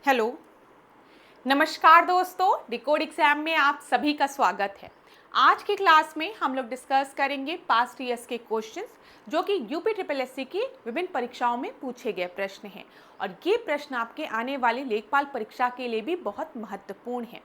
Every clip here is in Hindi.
हेलो, नमस्कार दोस्तों, डिकोड एग्जाम में आप सभी का स्वागत है। आज की क्लास में हम लोग डिस्कस करेंगे पास्ट ईयर्स के क्वेश्चंस जो कि यूपी ट्रिपल एससी की विभिन्न परीक्षाओं में पूछे गए प्रश्न हैं और ये प्रश्न आपके आने वाली लेखपाल परीक्षा के लिए भी बहुत महत्वपूर्ण है।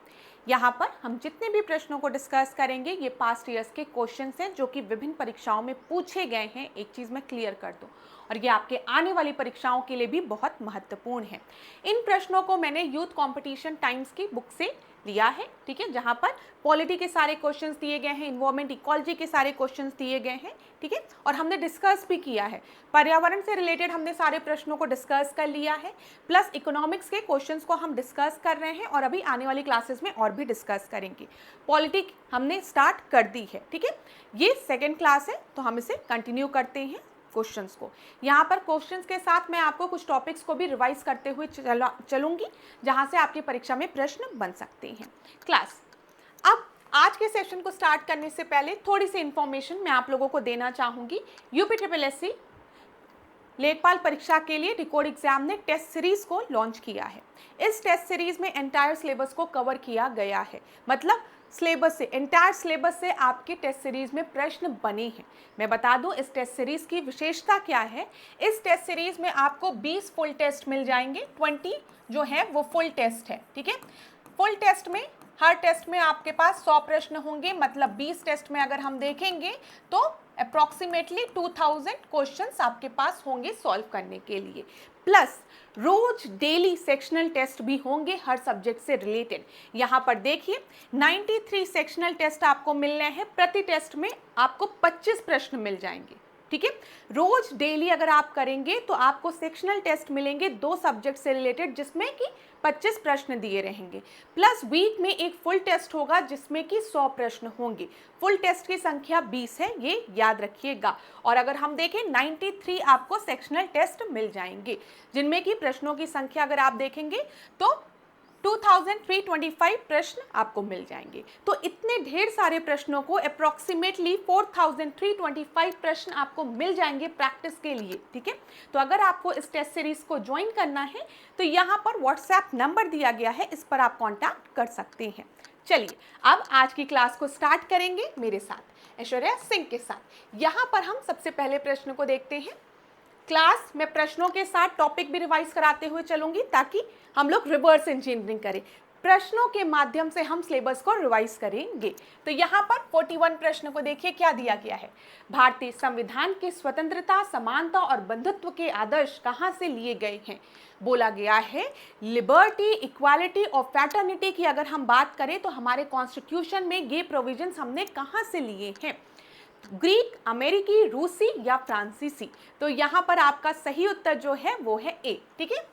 यहाँ पर हम जितने भी प्रश्नों को डिस्कस करेंगे ये पास्ट ईयर्स के क्वेश्चंस हैं जो कि विभिन्न परीक्षाओं में पूछे गए हैं। एक चीज़ मैं क्लियर कर दूँ, और ये आपके आने वाली परीक्षाओं के लिए भी बहुत महत्वपूर्ण है। इन प्रश्नों को मैंने यूथ कंपटीशन टाइम्स की बुक से लिया है, ठीक है, जहां पर पॉलिटी के सारे क्वेश्चंस दिए गए हैं, इन्वायरमेंट इकोलॉजी के सारे क्वेश्चंस दिए गए हैं, ठीक है, और हमने डिस्कस भी किया है। पर्यावरण से रिलेटेड हमने सारे प्रश्नों को डिस्कस कर लिया है, प्लस इकोनॉमिक्स के क्वेश्चंस को हम डिस्कस कर रहे हैं और अभी आने वाली क्लासेस में और भी डिस्कस करेंगे। पॉलिटी हमने स्टार्ट कर दी है, ठीक है, ये सेकेंड क्लास है तो हम इसे कंटिन्यू करते हैं क्वेश्चंस को। यहाँ पर क्वेश्चंस के साथ मैं आपको कुछ टॉपिक्स को भी रिवाइज करते हुए चलूंगी जहाँ से आपकी परीक्षा में प्रश्न बन सकते हैं। क्लास, अब आज के सेशन को स्टार्ट करने से पहले थोड़ी सी इंफॉर्मेशन मैं आप लोगों को देना चाहूँगी। यूपी ट्रिपल एससी लेखपाल परीक्षा के लिए डिकोड एग्जाम ने टेस्ट सीरीज को लॉन्च किया है। इस टेस्ट सीरीज में एंटायर सिलेबस को कवर किया गया है, मतलब सिलेबस से, एंटायर सिलेबस से आपके टेस्ट सीरीज में प्रश्न बने हैं। मैं बता दूं इस टेस्ट सीरीज की विशेषता क्या है। इस टेस्ट सीरीज में आपको 20 फुल टेस्ट मिल जाएंगे, 20 जो है वो फुल टेस्ट है, ठीक है। फुल टेस्ट में हर टेस्ट में आपके पास 100 प्रश्न होंगे, मतलब 20 टेस्ट में अगर हम देखेंगे तो अप्रॉक्सीमेटली 2000 क्वेश्चंस आपके पास होंगे सॉल्व करने के लिए। प्लस रोज डेली सेक्शनल टेस्ट भी होंगे हर सब्जेक्ट से रिलेटेड। यहाँ पर देखिए 93 सेक्शनल टेस्ट आपको मिलने हैं, प्रति टेस्ट में आपको 25 प्रश्न मिल जाएंगे, ठीक है। रोज डेली अगर आप करेंगे तो आपको सेक्शनल टेस्ट मिलेंगे 2 सब्जेक्ट से रिलेटेड जिसमें कि 25 प्रश्न दिए रहेंगे, प्लस वीक में एक फुल टेस्ट होगा जिसमें कि 100 प्रश्न होंगे। फुल टेस्ट की संख्या 20 है, ये याद रखिएगा। और अगर हम देखें 93 आपको सेक्शनल टेस्ट मिल जाएंगे जिनमें कि प्रश्नों की संख्या अगर आप देखेंगे तो 2325 प्रश्न आपको मिल जाएंगे। तो इतने ढेर सारे प्रश्नों को अप्रॉक्सीमेटली 4325 प्रश्न आपको मिल जाएंगे प्रैक्टिस के लिए, ठीक है। तो अगर आपको इस टेस्ट सीरीज को ज्वाइन करना है तो यहाँ पर व्हाट्सएप नंबर दिया गया है, इस पर आप कांटेक्ट कर सकते हैं। चलिए अब आज की क्लास को स्टार्ट करेंगे मेरे साथ, ऐश्वर्या सिंह के साथ। यहाँ पर हम सबसे पहले प्रश्न को देखते हैं। क्लास में प्रश्नों के साथ टॉपिक भी रिवाइज कराते हुए चलूंगी ताकि हम लोग रिवर्स इंजीनियरिंग करें। प्रश्नों के माध्यम से हम सिलेबस को रिवाइज करेंगे। तो यहाँ पर 41 प्रश्न को देखिए क्या दिया गया है। भारतीय संविधान की स्वतंत्रता, समानता और बंधुत्व के आदर्श कहाँ से लिए गए हैं। बोला गया है लिबर्टी, इक्वालिटी और फ्रैटर्निटी की अगर हम बात करें तो हमारे कॉन्स्टिट्यूशन में ये प्रोविजंस हमने कहाँ से लिए हैं। ग्रीक, अमेरिकी, रूसी या फ्रांसीसी। तो यहाँ पर आपका सही उत्तर जो है वो है ए, ठीक है,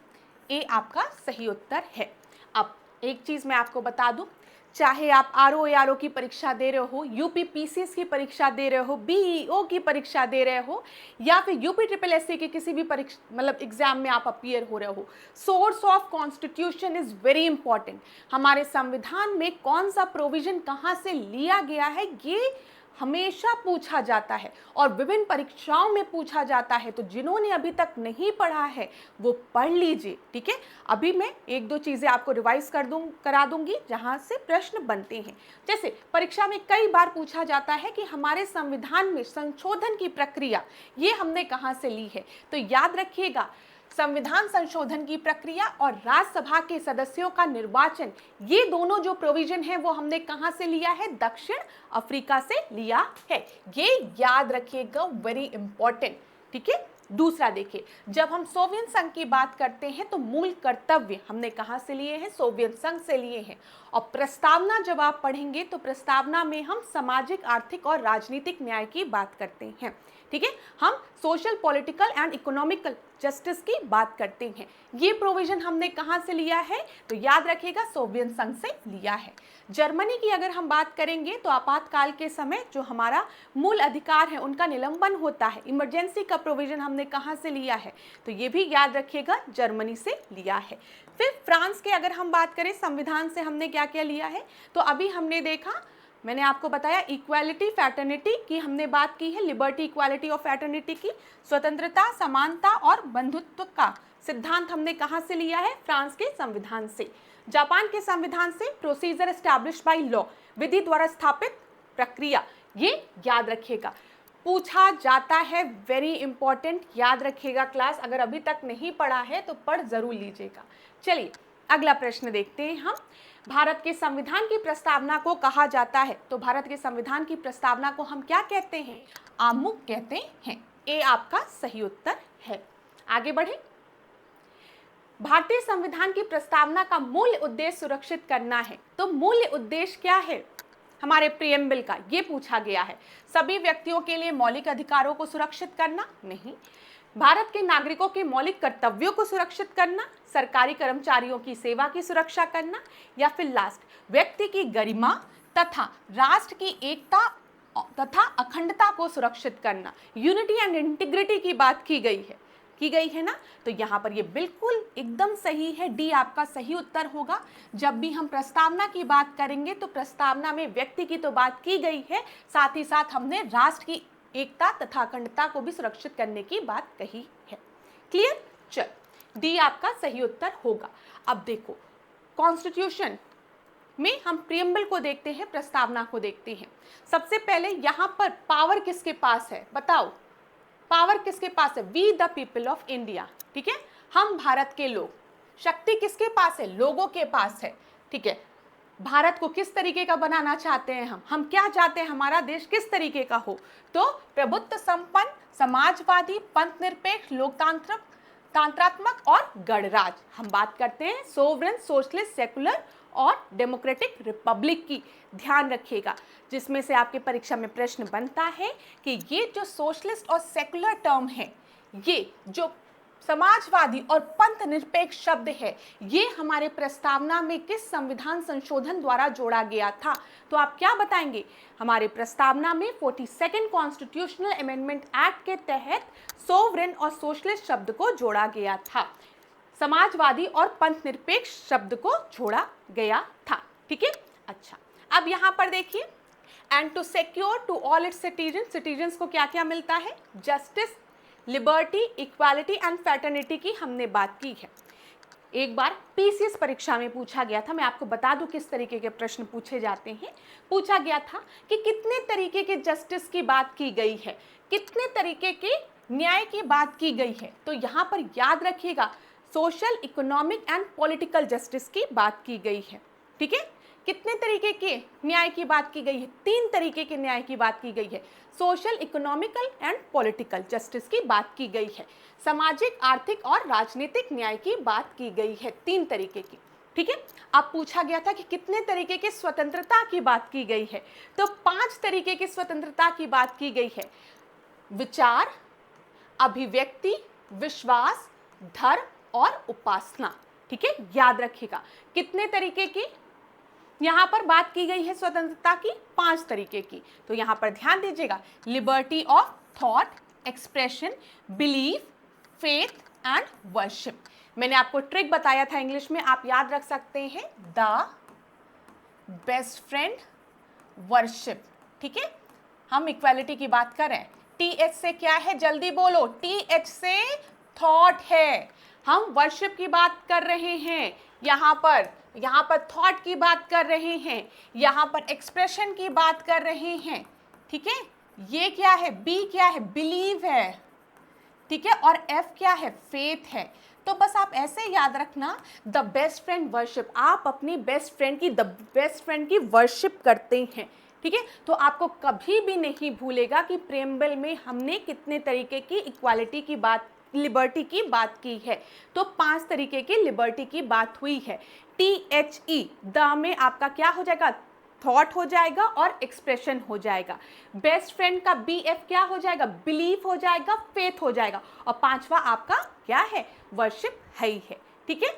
ए आपका सही उत्तर है। अब एक चीज मैं आपको बता दूं, चाहे आप आरओ की परीक्षा दे रहे हो, यूपी पीसीएस की परीक्षा दे रहे हो, बीईओ की परीक्षा दे रहे हो, या फिर यूपी ट्रिपल एससी की किसी भी परीक्षा मतलब एग्जाम में आप अपीयर हो रहे हो, source of constitution is very important. हमारे संविधान में कौन सा प्रोविजन कहाँ से लिया गया है ये हमेशा पूछा जाता है और विभिन्न परीक्षाओं में पूछा जाता है। तो जिन्होंने अभी तक नहीं पढ़ा है वो पढ़ लीजिए, ठीक है। अभी मैं 1-2 चीज़ें आपको रिवाइज करा दूंगी जहां से प्रश्न बनते हैं। जैसे परीक्षा में कई बार पूछा जाता है कि हमारे संविधान में संशोधन की प्रक्रिया ये हमने कहाँ से ली है। तो याद रखिएगा, संविधान संशोधन की प्रक्रिया और राज्यसभा के सदस्यों का निर्वाचन, ये दोनों जो प्रोविजन है वो हमने कहां से लिया है, दक्षिण अफ्रीका से लिया है। ये याद रखिएगा, वेरी इंपॉर्टेंट, ठीक है। दूसरा देखिए, जब हम सोवियत संघ की बात करते हैं तो मूल कर्तव्य हमने कहां से लिए हैं, सोवियत संघ से लिए हैं। और प्रस्तावना जब आप पढ़ेंगे तो प्रस्तावना में हम सामाजिक, आर्थिक और राजनीतिक न्याय की बात करते हैं, ठीक है। हम social, political and economical justice की बात करते हैं। ये प्रोविजन हमने कहां से लिया है, तो याद रखिएगा सोवियत संघ से लिया है। जर्मनी की अगर हम बात करेंगे तो आपातकाल के समय जो हमारा मूल अधिकार है उनका निलंबन होता है, इमरजेंसी का प्रोविजन हमने कहां से लिया है, तो ये भी याद रखिएगा जर्मनी से लिया है। फिर फ्रांस के अगर हम बात करें संविधान से हमने क्या क्या लिया है, तो अभी हमने देखा मैंने आपको बताया इक्वालिटी फ्रैटर्निटी की हमने बात की है, लिबर्टी इक्वालिटी और फ्रैटर्निटी की। स्वतंत्रता, समानता और बंधुत्व का सिद्धांत हमने कहाँ से लिया है? फ्रांस के संविधान से। जापान के संविधान से प्रोसीजर एस्टैब्लिश्ड बाय लॉ, विधि द्वारा स्थापित प्रक्रिया, ये याद रखिएगा, पूछा जाता है, वेरी इंपॉर्टेंट, याद रखिएगा क्लास। अगर अभी तक नहीं पढ़ा है तो पढ़ जरूर लीजिएगा। चलिए अगला प्रश्न देखते हैं हम। भारत के संविधान की प्रस्तावना को कहा जाता है, तो भारत के संविधान की प्रस्तावना को हम क्या कहते हैं? आमुख कहते हैं। ए आपका सही उत्तर है। आगे बढ़े। भारतीय संविधान की प्रस्तावना का मूल उद्देश्य सुरक्षित करना है, तो मूल उद्देश्य क्या है हमारे प्रियम्बल का? ये पूछा गया है। सभी व्यक्तियों के लिए मौलिक अधिकारों को सुरक्षित करना? नहीं। भारत के नागरिकों के मौलिक कर्तव्यों को सुरक्षित करना, सरकारी कर्मचारियों की सेवा की सुरक्षा करना, या फिर लास्ट, व्यक्ति की गरिमा तथा राष्ट्र की एकता तथा अखंडता को सुरक्षित करना, यूनिटी एंड इंटीग्रिटी की बात की गई है ना। तो यहाँ पर ये बिल्कुल एकदम सही है, डी आपका सही उत्तर होगा। जब भी हम प्रस्तावना की बात करेंगे तो प्रस्तावना में व्यक्ति की तो बात की गई है, साथ ही साथ हमने राष्ट्र की एकता तथा अखंडता को भी सुरक्षित करने की बात कही है। क्लियर? चल, डी आपका सही उत्तर होगा। अब देखो, कॉन्स्टिट्यूशन में हम प्रियम्बल को देखते हैं, प्रस्तावना को देखते हैं। सबसे पहले यहाँ पर पावर किसके पास है? बताओ, पावर किसके पास है? We the people of India, ठीक है, हम भारत के लोग। शक्ति किसके पास है? लोगों के पास है, ठीक है। भारत को किस तरीके का बनाना चाहते हैं हम क्या चाहते हैं हमारा देश किस तरीके का हो? तो प्रभुत्व संपन्न, समाजवादी, पंथ निरपेक्ष, तांत्रात्मक और गणराज। हम बात करते हैं सोवरेन, सोशलिस्ट, सेकुलर और डेमोक्रेटिक रिपब्लिक की। ध्यान रखिएगा, जिसमें से आपके परीक्षा में प्रश्न बनता है कि ये जो सोशलिस्ट और सेकुलर टर्म है, ये जो समाजवादी और पंथ निरपेक्ष शब्द है, ये हमारे प्रस्तावना में किस संविधान संशोधन द्वारा जोड़ा गया था? तो आप क्या बताएंगे? हमारे प्रस्तावना में 42nd कॉन्स्टिट्यूशनल अमेंडमेंट एक्ट के तहत सोवरेन और सोशलिस्ट शब्द को जोड़ा गया था, समाजवादी और पंथ निरपेक्ष शब्द को जोड़ा गया था, ठीक है। अच्छा, अब यहाँ पर देखिए, and to secure to all its citizens को क्या क्या मिलता है? Justice, liberty, equality and fraternity की हमने बात की है। एक बार पीसीएस परीक्षा में पूछा गया था, मैं आपको बता दूं किस तरीके के प्रश्न पूछे जाते हैं। पूछा गया था कि कितने तरीके के जस्टिस की बात की गई है, कितने तरीके के न्याय की बात की गई है। तो यहाँ पर याद रखिएगा, social, economic and political justice की बात की गई है, ठीक है। कितने तरीके के न्याय की बात की गई है? 3 तरीके के न्याय की बात की गई है। Social, economical and political justice की बात की गई है। सामाजिक, आर्थिक और राजनीतिक न्याय की बात की गई है, 3 तरीके की, ठीक है। अब पूछा गया था कि कितने तरीके की स्वतंत्रता की बात की गई है? तो 5 तरीके की स्वतंत्रता की बात की गई है। विचार, अभिव्यक्ति, विश्वास, धर्म और उपासना, ठीक है। याद रखिएगा कितने तरीके की यहाँ पर बात की गई है स्वतंत्रता की? 5 तरीके की। तो यहाँ पर ध्यान दीजिएगा, liberty of thought, expression, belief, faith and worship. मैंने आपको ट्रिक बताया था इंग्लिश में, आप याद रख सकते हैं, द बेस्ट फ्रेंड वर्शिप, ठीक है। हम इक्वालिटी की बात कर रहे हैं, TH से क्या है? जल्दी बोलो, TH से थॉट है। हम वर्शिप की बात कर रहे हैं, यहाँ पर थॉट की बात कर रहे हैं, यहाँ पर एक्सप्रेशन की बात कर रहे हैं, ठीक है। ये क्या है? बी क्या है? बिलीव है, ठीक है। और एफ क्या है? फेथ है। तो बस आप ऐसे याद रखना, द बेस्ट फ्रेंड वर्शिप, आप अपनी बेस्ट फ्रेंड की वर्शिप करते हैं, ठीक है। तो आपको कभी भी नहीं भूलेगा कि प्रेम्बल में हमने कितने तरीके की इक्वालिटी की बात, लिबर्टी की बात की है। तो 5 तरीके की लिबर्टी की बात हुई है। THE, द में आपका क्या हो जाएगा? थॉट हो जाएगा और एक्सप्रेशन हो जाएगा। बेस्ट फ्रेंड का BF क्या हो जाएगा? बिलीफ हो जाएगा, फेथ हो जाएगा, और 5वां आपका क्या है? वर्शिप है ही है, ठीक है।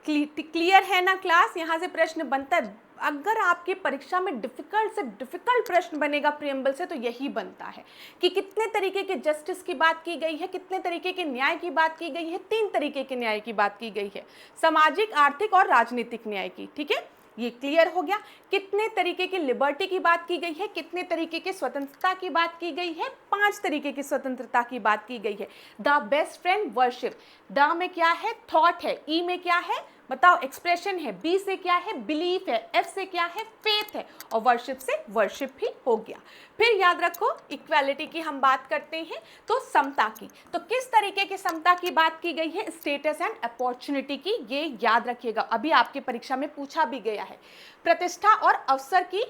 क्लियर है ना क्लास? यहाँ से प्रश्न बनता है, अगर आपकी परीक्षा में डिफिकल्ट से डिफिकल्ट प्रश्न बनेगा प्रियम्बल से तो यही बनता है कि कितने तरीके के जस्टिस की बात की गई है, कितने तरीके के न्याय की बात की गई है। 3 तरीके के न्याय की बात की गई है, सामाजिक, आर्थिक और राजनीतिक न्याय की, ठीक है। ये क्लियर हो गया। कितने तरीके की लिबर्टी की बात की गई है, कितने तरीके की स्वतंत्रता की बात की गई है, 5 तरीके की स्वतंत्रता की बात की गई है। The best friend worship, the में क्या है, थॉट है, ई में क्या है बताओ, एक्सप्रेशन है, बी से क्या है, बिलीफ है, एफ से क्या है, फेथ है, और वर्शिप से वर्शिप भी हो गया। फिर याद रखो इक्वालिटी की हम बात करते हैं तो समता की, तो किस तरीके की समता की बात की गई है, स्टेटस एंड अपॉर्चुनिटी की, ये याद रखिएगा, अभी आपकी परीक्षा में पूछा भी गया है। प्रतिष्ठा और अवसर की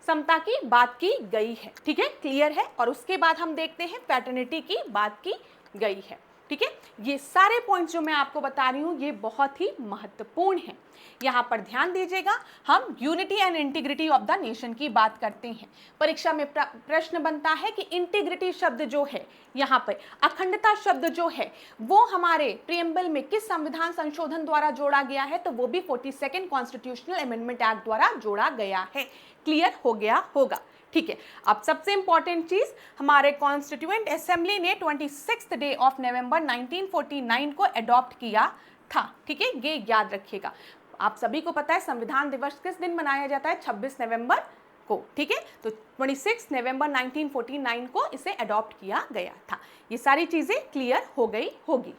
समता की बात की गई है, ठीक है, क्लियर है। और उसके बाद हम देखते हैं पैटर्निटी की बात की गई है, ठीक है। ये सारे पॉइंट्स जो मैं आपको बता रही हूं ये बहुत ही महत्वपूर्ण हैं। यहाँ पर ध्यान दीजिएगा, हम unity and integrity of the nation की बात करते हैं। परीक्षा में प्रश्न बनता है कि इंटीग्रिटी शब्द जो है, यहाँ पर अखंडता शब्द जो है, वो हमारे प्रियम्बल में किस संविधान संशोधन द्वारा जोड़ा गया है, तो वो भी 42nd कॉन्स्टिट्यूशनल अमेंडमेंट एक्ट द्वारा जोड़ा गया है। क्लियर हो गया होगा, ठीक है। अब सबसे इंपॉर्टेंट चीज, हमारे कॉन्स्टिट्यूएंट असेंबली ने 26 डे ऑफ नवंबर 1949 को अडॉप्ट किया था, ठीक है, ये याद रखिएगा। आप सभी को पता है संविधान दिवस किस दिन मनाया जाता है, 26 नवंबर को, ठीक है। तो 26 नवंबर 1949 को इसे अडॉप्ट किया गया था। ये सारी चीजें क्लियर हो गई होगी।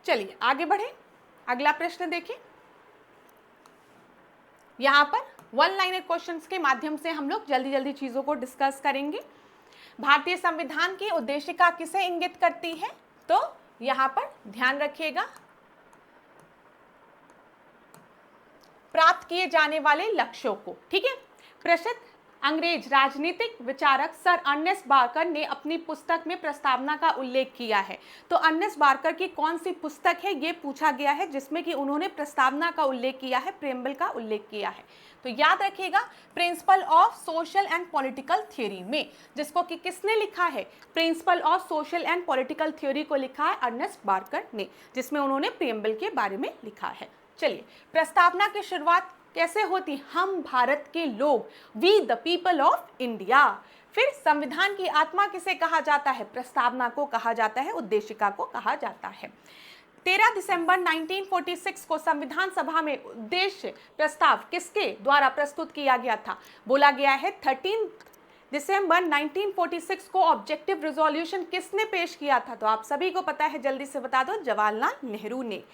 चलिए आगे बढ़े, अगला प्रश्न देखें। यहाँ पर वन लाइनर क्वेश्चंस के माध्यम से हम लोग जल्दी जल्दी चीजों को डिस्कस करेंगे। भारतीय संविधान की उद्देशिका किसे इंगित करती है, तो यहाँ पर ध्यान रखिएगा, प्राप्त किए जाने वाले लक्ष्यों को, ठीक है। प्रसिद्ध अंग्रेज राजनीतिक विचारक सर अर्नेस्ट बार्कर ने अपनी पुस्तक में प्रस्तावना का उल्लेख किया है। तो अर्नेस्ट बार्कर की कौन सी पुस्तक है ये पूछा गया है, जिसमें कि उन्होंने प्रस्तावना का उल्लेख किया है, प्रेम्बल का उल्लेख किया है। तो याद रखिएगा, principle of social and political theory में, जिसको कि किसने लिखा है, principle of social and political theory को लिखा है अर्नेस्ट बार्कर ने, जिसमें उन्होंने प्रेम्बल के बारे में लिखा है। चलिए, प्रस्तावना की शुरुआत कैसे होती, हम भारत के लोग, we the people of India. फिर संविधान की आत्मा किसे कहा जाता है, प्रस्तावना को कहा जाता है, उद्देशिका को कहा जाता है। 13 दिसंबर 1946 को संविधान सभा में उद्देश्य प्रस्ताव किसके द्वारा प्रस्तुत किया गया था, बोला गया है 13 दिसंबर 1946 को ऑब्जेक्टिव रिजोल्यूशन किसने पेश किया था, तो आप सभी को पता है, जल्दी से बता दो, जवाहरलाल नेहरू ने।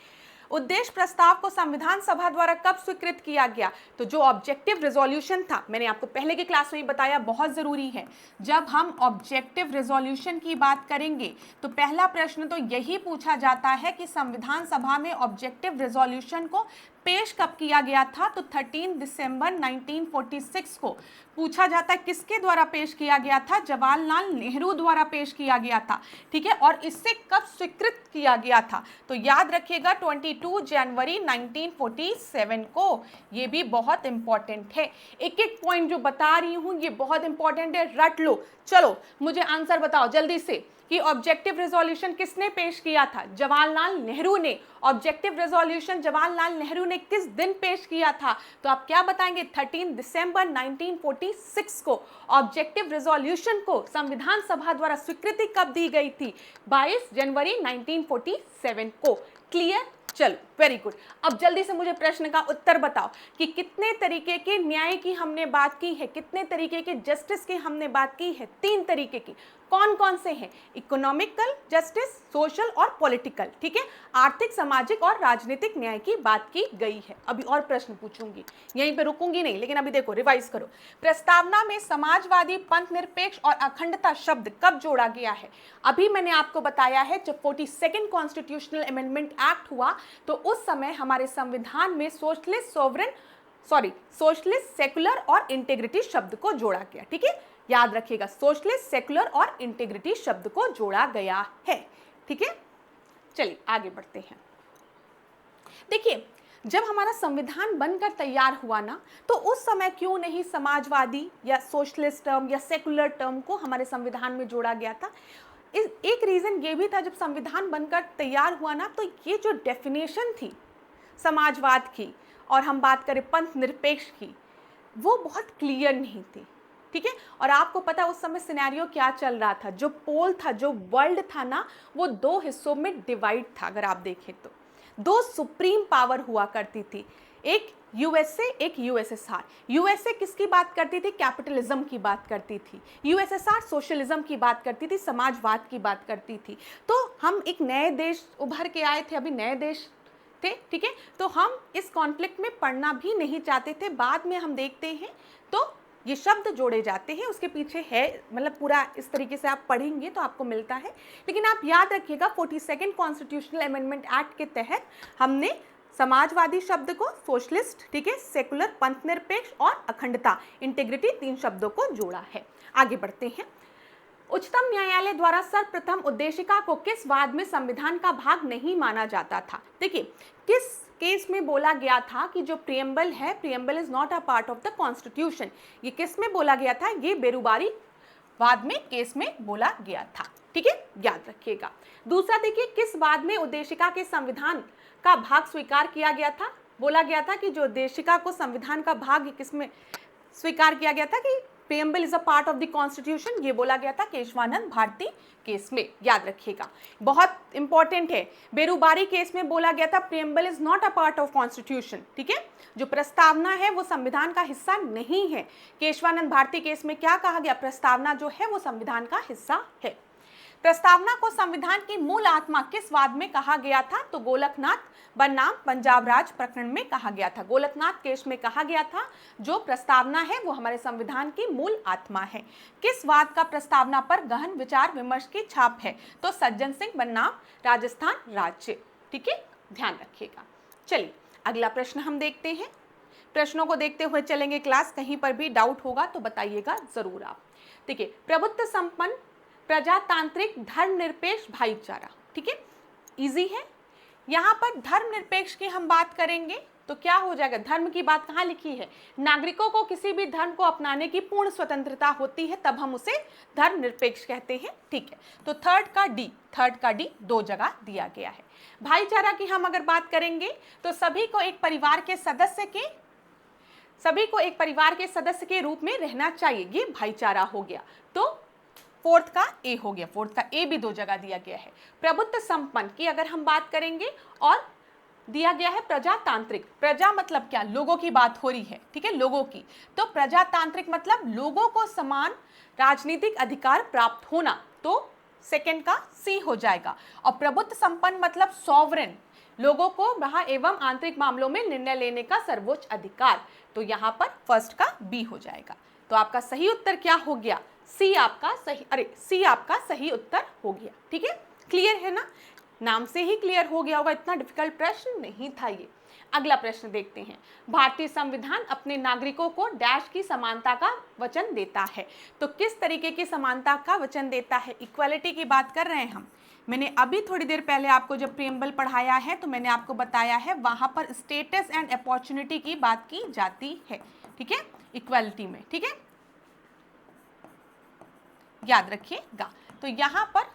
उद्देश्य प्रस्ताव को संविधान सभा द्वारा कब स्वीकृत किया गया, तो जो ऑब्जेक्टिव रिजोल्यूशन था, मैंने आपको पहले की क्लास में ही बताया, बहुत जरूरी है। जब हम ऑब्जेक्टिव रिजोल्यूशन की बात करेंगे तो पहला प्रश्न तो यही पूछा जाता है कि संविधान सभा में ऑब्जेक्टिव रिजोल्यूशन को पेश कब किया गया था, तो 13 दिसंबर 1946 को पूछा जाता है किसके द्वारा पेश किया गया था, जवाहरलाल नेहरू द्वारा पेश किया गया था, ठीक है। और इससे कब स्वीकृत किया गया था, तो याद रखिएगा 22 जनवरी 1947 को। ये भी बहुत इंपॉर्टेंट है, एक एक पॉइंट जो बता रही हूं ये बहुत इंपॉर्टेंट है, रट लो। चलो मुझे आंसर बताओ जल्दी से कि ऑब्जेक्टिव रिजोल्यूशन किसने पेश किया था, जवाहरलाल नेहरू ने। ऑब्जेक्टिव रिजोल्यूशन जवाहरलाल नेहरू ने किस दिन पेश किया था, तो आप क्या बताएंगे, 13 दिसंबर 1946 को। ऑब्जेक्टिव रिजोल्यूशन को संविधान सभा द्वारा स्वीकृति कब दी गई थी, 22 जनवरी 1947 को। क्लियर, चलो वेरी गुड। अब जल्दी से मुझे प्रश्न का उत्तर बताओ कि कितने तरीके के न्याय की हमने बात की है, कितने तरीके के जस्टिस की हमने बात की है, 3 तरीके की। कौन कौन से हैं, इकोनॉमिकल जस्टिस, सोशल और पॉलिटिकल, ठीक है। आर्थिक, सामाजिक और राजनीतिक न्याय की बात की गई है। अभी और प्रश्न पूछूंगी, यहीं पे रुकूंगी नहीं, लेकिन अभी देखो रिवाइज करो। प्रस्तावना में समाजवादी, पंथ निरपेक्ष और अखंडता शब्द कब जोड़ा गया है, अभी मैंने आपको बताया है जब 42nd कॉन्स्टिट्यूशनल अमेंडमेंट एक्ट हुआ तो उस समय हमारे संविधान में सोशलिस्ट, सेकुलर और इंटेग्रिटी शब्द को जोड़ा गया, ठीक है। याद रखिएगा, सोशलिस्ट, सेकुलर और इंटेग्रिटी शब्द को जोड़ा गया है, ठीक है। चलिए आगे बढ़ते हैं। देखिए, जब हमारा संविधान बनकर तैयार हुआ ना, तो उस समय क्यों नहीं समाजवादी या सोशलिस्ट टर्म या सेकुलर टर्म को हमारे संविधान में जोड़ा गया था। एक रीजन ये भी था, जब संविधान बनकर तैयार हुआ ना, तो ये जो डेफिनेशन थी समाजवाद की और हम बात करें पंथ निरपेक्ष की, वो बहुत क्लियर नहीं थी, ठीक है। और आपको पता है उस समय सिनेरियो क्या चल रहा था, जो पोल था, जो वर्ल्ड था ना, वो 2 हिस्सों में डिवाइड था, अगर आप देखें तो। दो सुप्रीम पावर हुआ करती थी, एक यूएसए एक यूएसएसआर। यूएसए किसकी बात करती थी? कैपिटलिज्म की बात करती थी। यूएसएसआर सोशलिज्म की बात करती थी, समाजवाद की बात करती थी। तो हम एक नए देश उभर के आए थे, अभी नए देश थे, ठीक है। तो हम इस कॉन्फ्लिक्ट में पढ़ना भी नहीं चाहते थे। बाद में हम देखते हैं तो ये शब्द जोड़े जाते हैं, उसके पीछे है, मतलब पूरा इस तरीके से आप पढ़ेंगे तो आपको मिलता है। लेकिन आप याद रखिएगा 42nd कॉन्स्टिट्यूशनल अमेंडमेंट एक्ट के तहत हमने समाजवादी शब्द को सोशलिस्ट, ठीक है, सेकुलर, पंथ निरपेक्ष और अखंडता, इंटीग्रिटी, 3 शब्दों को जोड़ा है। आगे बढ़ते हैं। उच्चतम न्यायालय द्वारा सर्वप्रथम उद्देशिका को किस वाद में संविधान का भाग नहीं माना जाता था? देखिए, किस केस में बोला गया था कि जो प्रियम्बल है, preamble is not a part of the constitution. ये किस में बोला गया था? ये बेरुबारी वाद में केस में बोला गया था, ठीक है, याद रखिएगा। दूसरा देखिए, किस वाद में उद्देशिका के संविधान का भाग स्वीकार किया गया था? बोला गया था कि जो उद्देशिका को संविधान का भाग किसमें स्वीकार किया गया था कि preamble is a part of the constitution, ये बोला गया था केशवानंद भारती केस में, याद रखिएगा, बहुत इंपॉर्टेंट है। बेरुबारी केस में बोला गया था preamble is not a part of constitution, ठीक है, जो प्रस्तावना है वो संविधान का हिस्सा नहीं है। केशवानंद भारती केस में क्या कहा गया? प्रस्तावना जो है वो संविधान का हिस्सा है। प्रस्तावना को संविधान की मूल आत्मा किस वाद में कहा गया था? तो गोलकनाथ बनाम पंजाब राज प्रकरण में कहा गया था। गोलकनाथ केस में कहा गया था जो प्रस्तावना है वो हमारे संविधान की मूल आत्मा है। किस वाद का प्रस्तावना पर गहन विचार विमर्श की छाप है? तो सज्जन सिंह बनाम राजस्थान राज्य, ठीक है, ध्यान रखिएगा। चलिए अगला प्रश्न हम देखते हैं। प्रश्नों को देखते हुए चलेंगे क्लास, कहीं पर भी डाउट होगा तो बताइएगा जरूर आप। देखिए, प्रभुत्व संपन्न, प्रजातांत्रिक, धर्मनिरपेक्ष, भाईचारा, ठीक है, इजी है। यहाँ पर धर्मनिरपेक्ष की हम बात करेंगे तो क्या हो जाएगा? धर्म की बात कहाँ लिखी है? नागरिकों को किसी भी धर्म को अपनाने की पूर्ण स्वतंत्रता होती है, तब हम उसे धर्मनिरपेक्ष कहते हैं, ठीक है। तो थर्ड का डी 2 जगह दिया गया है। भाईचारा की हम अगर बात करेंगे तो सभी को एक परिवार के सदस्य के रूप में रहना चाहिए, ये भाईचारा हो गया। तो फोर्थ का ए हो गया, फोर्थ का ए भी 2 जगह दिया गया है। प्रभुत्व संपन्न की अगर हम बात करेंगे और दिया गया है प्रजातांत्रिक। प्रजा मतलब क्या? लोगों की बात हो रही है, ठीक है, लोगों की। तो प्रजातांत्रिक मतलब लोगों को समान राजनीतिक अधिकार प्राप्त होना, तो सेकंड का सी हो जाएगा। और प्रभुत्व संपन्न मतलब सॉवरेन, लोगों को बाह्य एवं आंतरिक मामलों में निर्णय लेने का सर्वोच्च अधिकार, तो यहाँ पर फर्स्ट का बी हो जाएगा। तो आपका सही उत्तर क्या हो गया? सी आपका सही उत्तर हो गया, ठीक है, क्लियर है ना? नाम से ही क्लियर हो गया होगा, इतना डिफिकल्ट प्रश्न नहीं था ये। अगला प्रश्न देखते हैं। भारतीय संविधान अपने नागरिकों को डैश की समानता का वचन देता है। तो किस तरीके की समानता का वचन देता है? इक्वालिटी की बात कर रहे हैं हम। मैंने अभी थोड़ी देर पहले आपको जब प्रियम्बल पढ़ाया है तो मैंने आपको बताया है वहां पर स्टेटस एंड अपॉर्चुनिटी की बात की जाती है, ठीक है, इक्वालिटी में, ठीक है, याद रखिएगा। तो यहां पर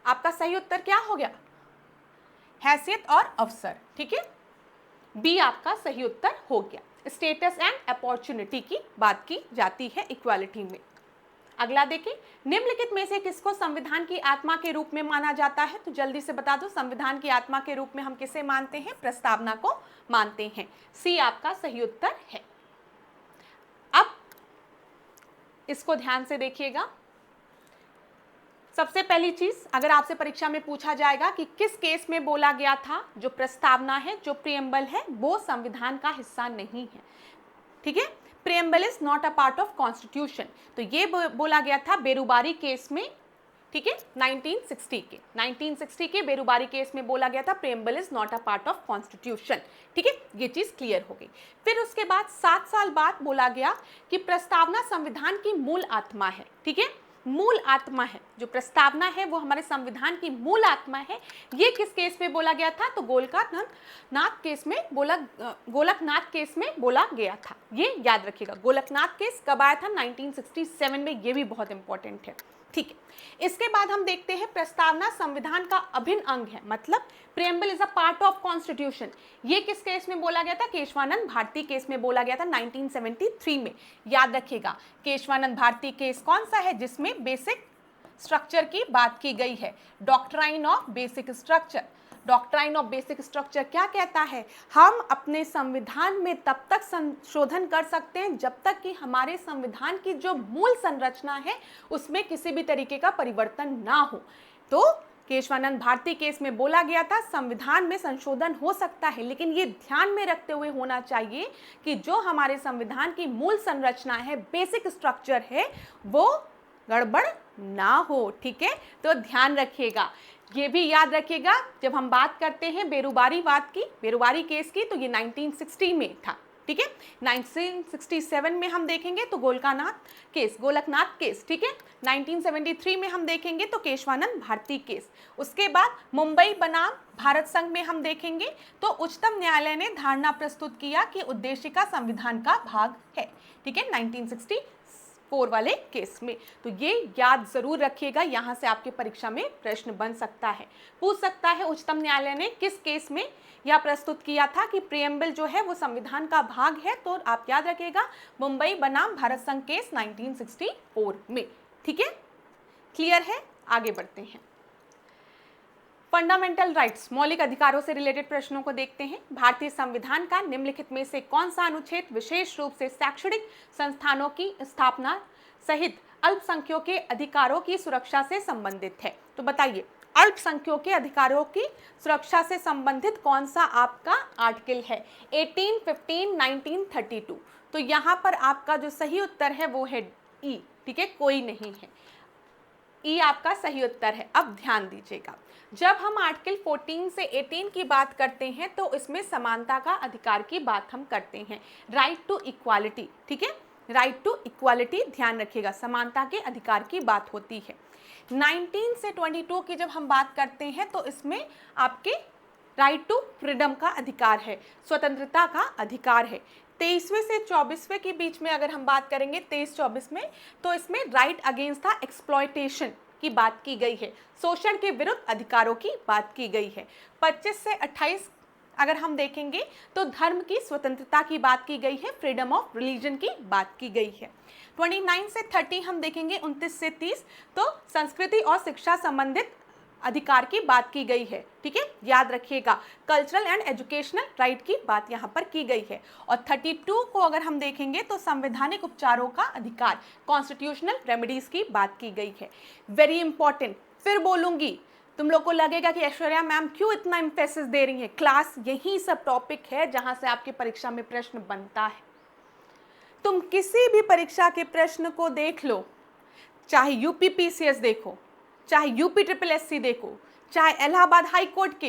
आपका सही उत्तर क्या हो गया? हैसियत और अवसर, ठीक है, बी आपका सही उत्तर हो गया। स्टेटस एंड अपॉर्चुनिटी की बात की जाती है इक्वालिटी में। अगला देखिए, निम्नलिखित में से किसको संविधान की आत्मा के रूप में माना जाता है? तो जल्दी से बता दो, संविधान की आत्मा के रूप में हम किसे मानते हैं? प्रस्तावना को मानते हैं। सी आपका सही उत्तर है। अब इसको ध्यान से देखिएगा। सबसे पहली चीज, अगर आपसे परीक्षा में पूछा जाएगा कि किस केस में बोला गया था जो प्रस्तावना है, जो प्रियम्बल है, वो संविधान का हिस्सा नहीं है, ठीक है, preamble is not a part of constitution. तो ये बोला गया था बेरुबारी केस में, ठीक है, 1960 के बेरुबारी केस में बोला गया था preamble is not a part of constitution, ठीक है, ये चीज क्लियर हो गई। फिर उसके बाद 7 साल बाद बोला गया कि प्रस्तावना संविधान की मूल आत्मा है, ठीक है, मूल आत्मा है, जो प्रस्तावना है वो हमारे संविधान की मूल आत्मा है। ये किस केस में बोला गया था? तो गोलकनाथ केस में बोला गया था। ये याद रखिएगा। गोलकनाथ केस कब आया था? 1967 में। ये भी बहुत इंपॉर्टेंट है, ठीक है। इसके बाद हम देखते हैं प्रस्तावना संविधान का अभिन्न अंग है, मतलब preamble is a part of constitution. ये किस केस में बोला गया था? केशवानंद भारती केस में बोला गया था 1973 में। याद रखिएगा, केशवानंद भारती केस कौन सा है? जिसमें बेसिक स्ट्रक्चर की बात की गई है, doctrine of basic structure. Doctrine of basic structure क्या कहता है? हम अपने संविधान में तब तक संशोधन कर सकते हैं जब तक कि हमारे संविधान की जो मूल संरचना है उसमें किसी भी तरीके का परिवर्तन ना हो। तो केशवानंद भारती केस में बोला गया था संविधान में संशोधन हो सकता है, लेकिन ये ध्यान में रखते हुए होना चाहिए कि जो हमारे संविधान की मूल संरचना है, बेसिक स्ट्रक्चर है, वो गड़बड़ ना हो। ठीक है, तो ध्यान रखिएगा, ये भी याद रखिएगा। जब हम बात करते हैं बेरुबारीवाद की, बेरुबारी केस की, तो ये 1960 में था। ठीक है, 1967 में हम देखेंगे तो गोलकनाथ केस। ठीक है, 1973 में हम देखेंगे तो केशवानंद भारती केस। उसके बाद मुंबई बनाम भारत संघ में हम देखेंगे तो उच्चतम न्यायालय ने धारणा प्रस्तुत किया कि उद्देशिका संविधान का भाग है। ठीक है, 1964 वाले केस में। तो ये याद जरूर रखिएगा, यहाँ से आपके परीक्षा में प्रश्न बन सकता है, पूछ सकता है उच्चतम न्यायालय ने किस केस में यह प्रस्तुत किया था कि प्रियम्बल जो है वो संविधान का भाग है। तो आप याद रखिएगा, मुंबई बनाम भारत संघ केस 1964 में। ठीक है, क्लियर है? आगे बढ़ते हैं। फंडामेंटल राइट्स, मौलिक अधिकारों से रिलेटेड प्रश्नों को देखते हैं। भारतीय संविधान का निम्नलिखित में से कौन सा अनुच्छेद विशेष रूप से शैक्षणिक संस्थानों की स्थापना सहित अल्पसंख्यकों के अधिकारों की सुरक्षा से संबंधित है? तो बताइए, अल्पसंख्यकों के अधिकारों की सुरक्षा से संबंधित कौन सा आपका आर्टिकल है? 18, 15, 19, 32। तो यहाँ पर आपका जो सही उत्तर है वो है ई। ठीक है, कोई नहीं है, ई आपका सही उत्तर है। अब ध्यान दीजिएगा, जब हम आर्टिकल 14 से 18 की बात करते हैं तो इसमें समानता का अधिकार की बात हम करते हैं, राइट टू इक्वालिटी। ठीक है, राइट टू इक्वालिटी, ध्यान रखिएगा, समानता के अधिकार की बात होती है। 19 से 22 की जब हम बात करते हैं तो इसमें आपके राइट टू फ्रीडम का अधिकार है, स्वतंत्रता का अधिकार है। 23वें से 24वें के बीच में अगर हम बात करेंगे 23-24 में, तो इसमें राइट अगेंस्ट द एक्सप्लॉयटेशन की बात की गई है, शोषण के विरुद्ध अधिकारों की बात की गई है। 25 से 28 अगर हम देखेंगे तो धर्म की स्वतंत्रता की बात की गई है, फ्रीडम ऑफ रिलीजन की बात की गई है। 29 से 30 हम देखेंगे, 29 से 30 तो संस्कृति और शिक्षा संबंधित अधिकार की बात की गई है। ठीक है, याद रखिएगा, कल्चरल एंड एजुकेशनल राइट की बात यहाँ पर की गई है। और 32 को अगर हम देखेंगे तो संवैधानिक उपचारों का अधिकार, कॉन्स्टिट्यूशनल रेमेडीज की बात की गई है। वेरी इंपॉर्टेंट, फिर बोलूंगी, तुम लोग को लगेगा कि ऐश्वर्या मैम क्यों इतना एम्फेसिस दे रही है, क्लास यही सब टॉपिक है जहां से आपकी परीक्षा में प्रश्न बनता है। तुम किसी भी परीक्षा के प्रश्न को देख लो, चाहे यूपीपीसीएस देखो, चाहे यूपी ट्रिपल एससी देखो, चाहे इलाहाबाद हाई कोर्ट के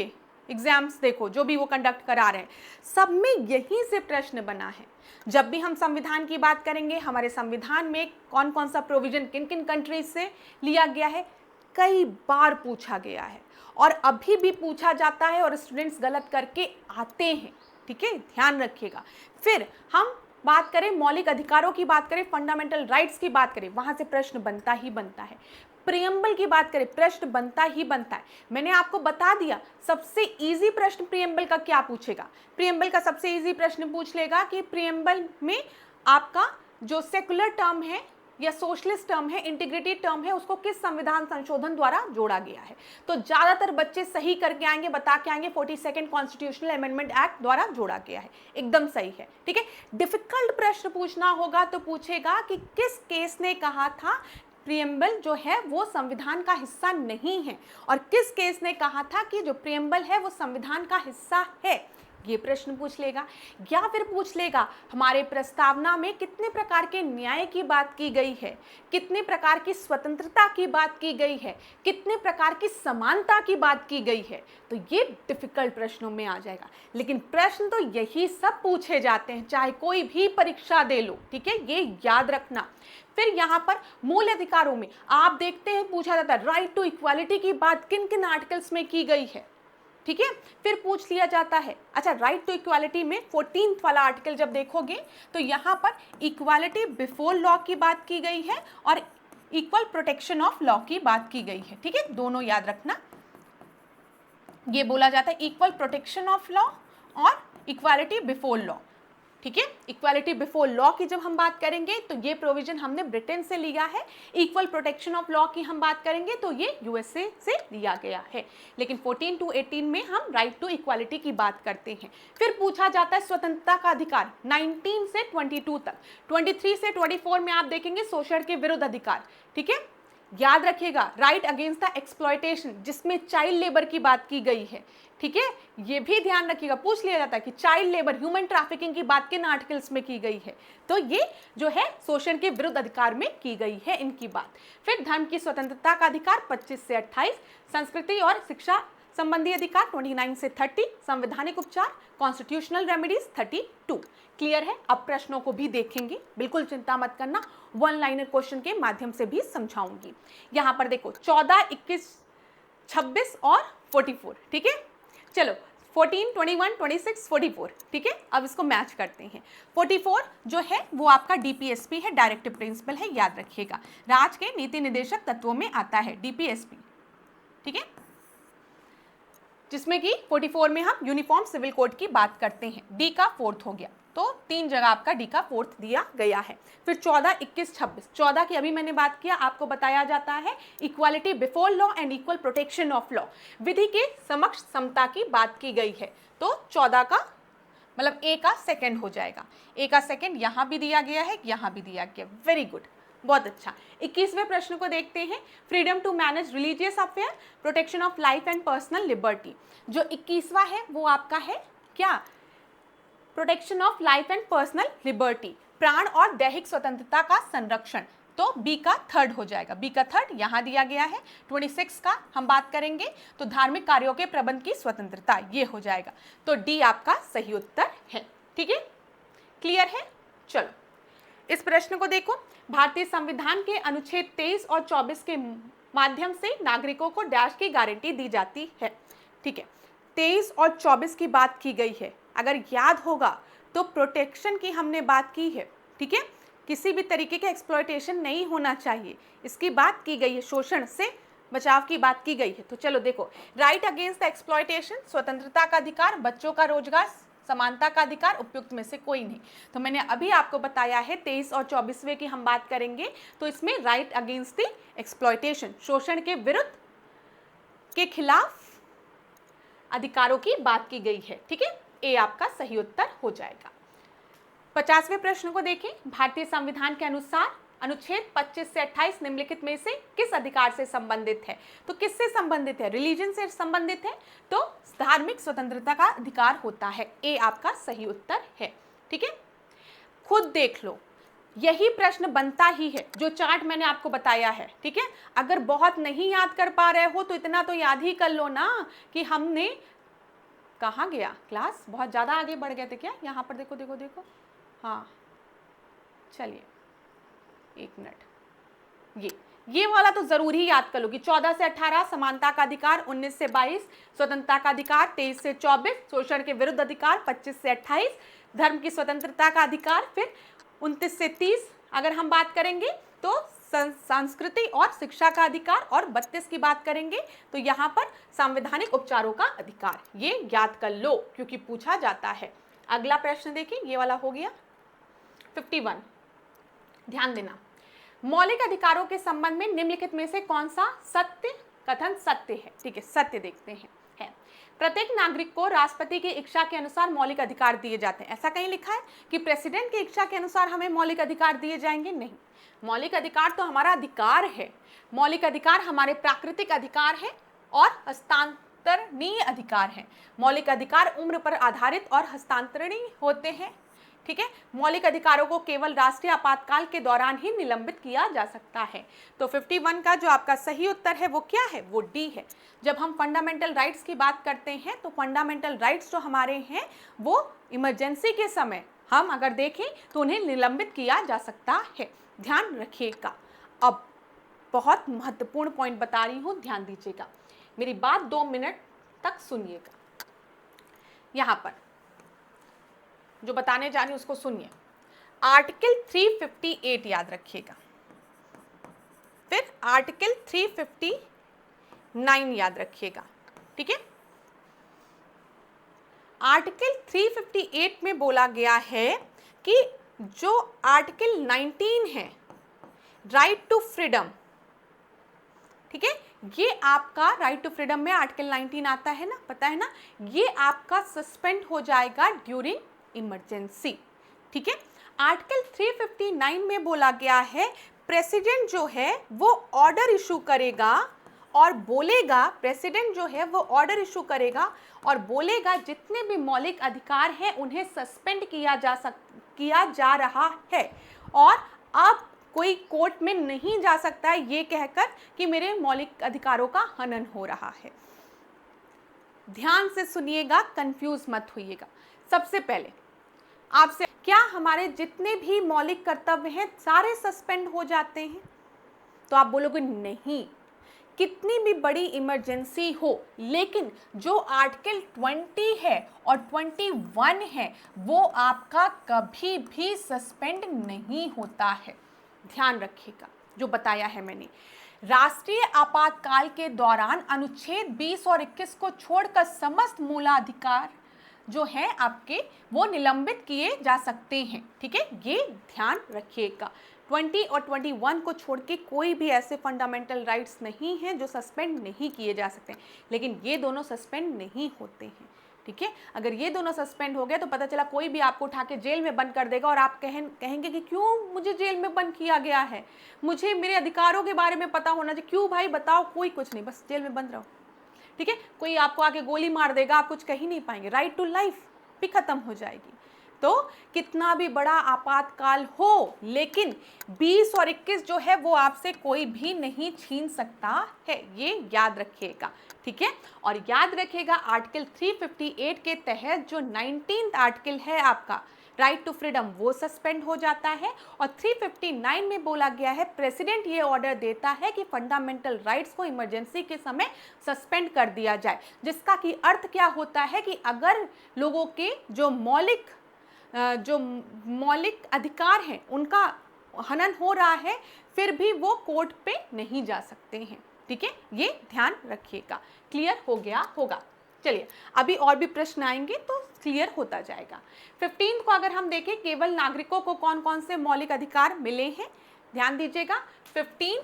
एग्जाम्स देखो, जो भी वो कंडक्ट करा रहे हैं, सब में यहीं से प्रश्न बना है। जब भी हम संविधान की बात करेंगे, हमारे संविधान में कौन कौन सा प्रोविजन किन किन कंट्रीज से लिया गया है, कई बार पूछा गया है और अभी भी पूछा जाता है और स्टूडेंट्स गलत करके आते हैं। ठीक है, ध्यान रखिएगा। फिर हम बात करें मौलिक अधिकारों की बात करें, फंडामेंटल राइट्स की बात करें, वहां से प्रश्न बनता ही बनता है। प्रियम्बल की बात करें, प्रश्न बनता ही बनता है। मैंने आपको बता दिया सबसे इजी प्रश्न प्रियम्बल का क्या पूछेगा। प्रियम्बल का सबसे इजी प्रश्न पूछ लेगा कि प्रियम्बल में आपका जो सेकुलर टर्म है या सोशलिस्ट टर्म है, इंटीग्रिटी टर्म है, उसको किस संविधान संशोधन द्वारा जोड़ा गया है। तो ज्यादातर बच्चे सही करके आएंगे, बता के आएंगे 42nd कॉन्स्टिट्यूशनल अमेंडमेंट एक्ट द्वारा जोड़ा गया है, एकदम सही है। ठीक है, डिफिकल्ट प्रश्न पूछना होगा तो पूछेगा कि किस केस ने कहा था प्रियम्बल जो है वो संविधान का हिस्सा नहीं है, और किस केस ने कहा था कि जो प्रियम्बल है वो संविधान का हिस्सा है, ये प्रश्न पूछ लेगा। या फिर पूछ लेगा हमारे प्रस्तावना में कितने प्रकार के न्याय की बात की गई है, कितने प्रकार की स्वतंत्रता की बात की गई है, कितने प्रकार की समानता की बात की गई है। तो ये डिफिकल्ट प्रश्नों में आ जाएगा, लेकिन प्रश्न तो यही सब पूछे जाते हैं, चाहे कोई भी परीक्षा दे लो। ठीक है, ये याद रखना। फिर यहाँ पर मूल अधिकारों में आप देखते हैं पूछा जाता है राइट टू इक्वालिटी की बात किन किन आर्टिकल्स में की गई है। ठीक है, फिर पूछ लिया जाता है, अच्छा राइट टू इक्वालिटी में 14th वाला आर्टिकल जब देखोगे तो यहाँ पर इक्वालिटी बिफोर लॉ की बात की गई है और इक्वल प्रोटेक्शन ऑफ लॉ की बात की गई है। ठीक है, दोनों याद रखना, ये बोला जाता है इक्वल प्रोटेक्शन ऑफ लॉ और इक्वालिटी बिफोर लॉ। ठीक है। इक्वालिटी बिफोर लॉ की जब हम बात करेंगे तो ये प्रोविजन हमने ब्रिटेन से लिया है। इक्वल प्रोटेक्शन ऑफ लॉ की हम बात करेंगे तो ये यूएसए से लिया गया है। लेकिन 14 to 18 में हम राइट टू इक्वालिटी की बात करते हैं। फिर पूछा जाता है स्वतंत्रता का अधिकार 19 से 22 तक। 23 से 24 में आप देखेंगे शोषण के विरुद्ध अधिकार, ठीक है। याद रखिएगा राइट अगेंस्ट द एक्सप्लॉयटेशन, जिसमें चाइल्ड लेबर की बात की गई है, ठीक है। ये भी ध्यान रखिएगा, पूछ लिया जाता है कि चाइल्ड लेबर, ह्यूमन ट्रैफिकिंग की बात किन आर्टिकल्स में की गई है, तो ये जो है शोषण के विरुद्ध अधिकार में की गई है इनकी बात। फिर धर्म की स्वतंत्रता का अधिकार 25 से 28, संस्कृति और शिक्षा संबंधी अधिकार 29 से 30, संवैधानिक उपचार कॉन्स्टिट्यूशनल रेमेडीज 32। क्लियर है। अब प्रश्नों को भी देखेंगे, बिल्कुल चिंता मत करना, वन लाइनर क्वेश्चन के माध्यम से भी समझाऊंगी। यहाँ पर देखो 14, 21, 26 और 44, ठीक है। चलो 14, 21, 26, 44, ठीक है। अब इसको मैच करते हैं। 44 जो है वो आपका डीपीएसपी है, डायरेक्टिव प्रिंसिपल है, याद रखिएगा। राज्य के नीति निर्देशक तत्वों में आता है डीपीएसपी, ठीक है, जिसमें कि 44 में हम यूनिफॉर्म सिविल कोड की बात करते हैं। डी का फोर्थ हो गया, तो 3 जगह आपका डी का फोर्थ दिया गया है। फिर 14, 21, 26, 14 की अभी मैंने बात किया, आपको बताया जाता है equality before law and equal protection of law, विधि के समक्ष समता की बात की गई है। तो 14 का मतलब ए का सेकंड हो जाएगा। ए का सेकंड यहाँ भी दिया गया है, यहाँ भी दिया गया, वेरी गुड, बहुत अच्छा। 21वें प्रश्न को देखते हैं। Freedom to manage religious affair, protection of life and personal liberty. जो 21वां है वो आपका है क्या, protection of life and personal liberty, प्राण और दैहिक स्वतंत्रता का संरक्षण, तो बी का थर्ड हो जाएगा। बी का थर्ड यहाँ दिया गया है। 26 का हम बात करेंगे तो धार्मिक कार्यों के प्रबंध की स्वतंत्रता, ये हो जाएगा। तो डी आपका सही उत्तर है, ठीक है। क्लियर है। चलो इस प्रश्न को देखो। भारतीय संविधान के अनुच्छेद 23 और 24 के माध्यम से नागरिकों को डैश की गारंटी दी जाती है, ठीक है। 23 और 24 की बात की गई है, अगर याद होगा तो प्रोटेक्शन की हमने बात की है, ठीक है। किसी भी तरीके के एक्सप्लॉयटेशन नहीं होना चाहिए, इसकी बात की गई है, शोषण से बचाव की बात की गई है। तो चलो देखो, राइट अगेंस्ट द एक्सप्लॉयटेशन, स्वतंत्रता का अधिकार, बच्चों का रोजगार, समानता का अधिकार, उपयुक्त में से कोई नहीं। तो मैंने अभी आपको बताया है 23 और 24वें की हम बात करेंगे तो इसमें राइट अगेंस्ट द एक्सप्लॉयटेशन, शोषण के विरुद्ध के खिलाफ अधिकारों की बात की गई है, ठीक है। ए आपका सही उत्तर हो जाएगा। 50वें प्रश्न को देखें। भारतीय संविधान के अनुसार अनुच्छेद 25 से 28 निम्नलिखित में से किस अधिकार से संबंधित है, तो किससे संबंधित है, रिलीजन से संबंधित है, तो धार्मिक स्वतंत्रता का अधिकार होता है। ए आपका सही उत्तर है, ठीक है। खुद देख लो, यही प्रश्न बनता ही है जो चार्ट मैंने आपको बताया है, ठीक है। अगर बहुत नहीं याद कर पा रहे हो तो इतना तो याद ही कर लो ना कि हमने कहाँ गया, क्लास बहुत ज़्यादा आगे बढ़ गए थे क्या। यहाँ पर देखो देखो देखो, हाँ चलिए एक मिनट, ये वाला तो जरूर ही याद कर लो कि 14 से 18 समानता का अधिकार, 19 से 22 स्वतंत्रता का अधिकार, 23 से 24 शोषण के विरुद्ध अधिकार, 25 से 28 धर्म की स्वतंत्रता का अधिकार, फिर 29 से 30 अगर हम बात करेंगे तो संस्कृति और शिक्षा का अधिकार, और 32 की बात करेंगे तो यहाँ पर संवैधानिक उपचारों का अधिकार। ये याद कर लो क्योंकि पूछा जाता है। अगला प्रश्न देखिए, ये वाला हो गया 51। ध्यान देना, मौलिक अधिकारों के संबंध में निम्नलिखित में से कौन सा सत्य कथन सत्य है, ठीक है। सत्य देखते हैं, है प्रत्येक नागरिक को राष्ट्रपति की इच्छा के अनुसार मौलिक अधिकार दिए जाते हैं। ऐसा कहीं लिखा है कि प्रेसिडेंट की इच्छा के अनुसार हमें मौलिक अधिकार दिए जाएंगे? नहीं, मौलिक अधिकार तो हमारा अधिकार है। मौलिक अधिकार हमारे प्राकृतिक अधिकार है और हस्तांतरणीय अधिकार है। मौलिक अधिकार उम्र पर आधारित और हस्तांतरणीय होते हैं, ठीक है। मौलिक अधिकारों को केवल राष्ट्रीय आपातकाल के दौरान ही निलंबित किया जा सकता है। तो 51 का जो आपका सही उत्तर है वो क्या है, वो डी है। जब हम फंडामेंटल राइट्स की बात करते हैं तो फंडामेंटल राइट्स जो हमारे हैं वो इमरजेंसी के समय हम अगर देखें तो उन्हें निलंबित किया जा सकता है, ध्यान रखिएगा। अब बहुत महत्वपूर्ण पॉइंट बता रही हूँ, ध्यान दीजिएगा, मेरी बात 2 मिनट तक सुनिएगा। यहाँ पर जो बताने जा रही हूं उसको सुनिए। आर्टिकल 358 याद रखिएगा, फिर आर्टिकल 359 याद रखिएगा, ठीक है। आर्टिकल 358 में बोला गया है कि जो आर्टिकल 19 है, राइट टू फ्रीडम, ठीक है, ये आपका राइट टू फ्रीडम में आर्टिकल 19 आता है ना, पता है ना, ये आपका सस्पेंड हो जाएगा ड्यूरिंग इमरजेंसी, ठीक है। आर्टिकल 359 में बोला गया है प्रेसिडेंट जो है वो ऑर्डर इशू करेगा और बोलेगा, प्रेसिडेंट जो है वो ऑर्डर इशू करेगा और बोलेगा जितने भी मौलिक अधिकार हैं उन्हें सस्पेंड किया जा रहा है और अब कोई कोर्ट में नहीं जा सकता है ये कहकर कि मेरे मौलिक अधिकारों का हनन हो रहा है। ध्यान से सुनिएगा, कंफ्यूज मत होइएगा। सबसे पहले आपसे, क्या हमारे जितने भी मौलिक कर्तव्य हैं सारे सस्पेंड हो जाते हैं? तो आप बोलोगे नहीं, कितनी भी बड़ी इमरजेंसी हो, लेकिन जो आर्टिकल 20 है और 21 है वो आपका कभी भी सस्पेंड नहीं होता है। ध्यान रखिएगा जो बताया है मैंने। राष्ट्रीय आपातकाल के दौरान अनुच्छेद 20 और 21 को छोड़कर समस्त मूलाधिकार जो है आपके वो निलंबित किए जा सकते हैं, ठीक है, ये ध्यान रखिएगा। 20 और 21 को छोड़ के कोई भी ऐसे फंडामेंटल राइट्स नहीं हैं जो सस्पेंड नहीं किए जा सकते, लेकिन ये दोनों सस्पेंड नहीं होते हैं, ठीक है। अगर ये दोनों सस्पेंड हो गए तो पता चला कोई भी आपको उठा के जेल में बंद कर देगा और आप कहेंगे कि क्यों मुझे जेल में बंद किया गया है, मुझे मेरे अधिकारों के बारे में पता होना चाहिए। क्यों भाई बताओ, कोई कुछ नहीं, बस जेल में बंद रहो, ठीक है। कोई आपको आके गोली मार देगा, आप कुछ कह ही नहीं पाएंगे, राइट टू लाइफ भी खत्म हो जाएगी। तो कितना भी बड़ा आपातकाल हो, लेकिन 20 और 21 जो है वो आपसे कोई भी नहीं छीन सकता है, ये याद रखिएगा, ठीक है। और याद रखिएगा आर्टिकल 358 के तहत जो 19th आर्टिकल है आपका राइट टू फ्रीडम वो सस्पेंड हो जाता है और 359 में बोला गया है प्रेसिडेंट ये ऑर्डर देता है कि फंडामेंटल राइट्स को इमरजेंसी के समय सस्पेंड कर दिया जाए, जिसका कि अर्थ क्या होता है कि अगर लोगों के जो मौलिक अधिकार हैं उनका हनन हो रहा है फिर भी वो कोर्ट पे नहीं जा सकते हैं, ठीक है, ये ध्यान रखिएगा। क्लियर हो गया होगा। चलिए अभी और भी प्रश्न आएंगे तो क्लियर होता जाएगा। 15 को अगर हम देखें, केवल नागरिकों को कौन कौन से मौलिक अधिकार मिले हैं, ध्यान दीजिएगा। 15,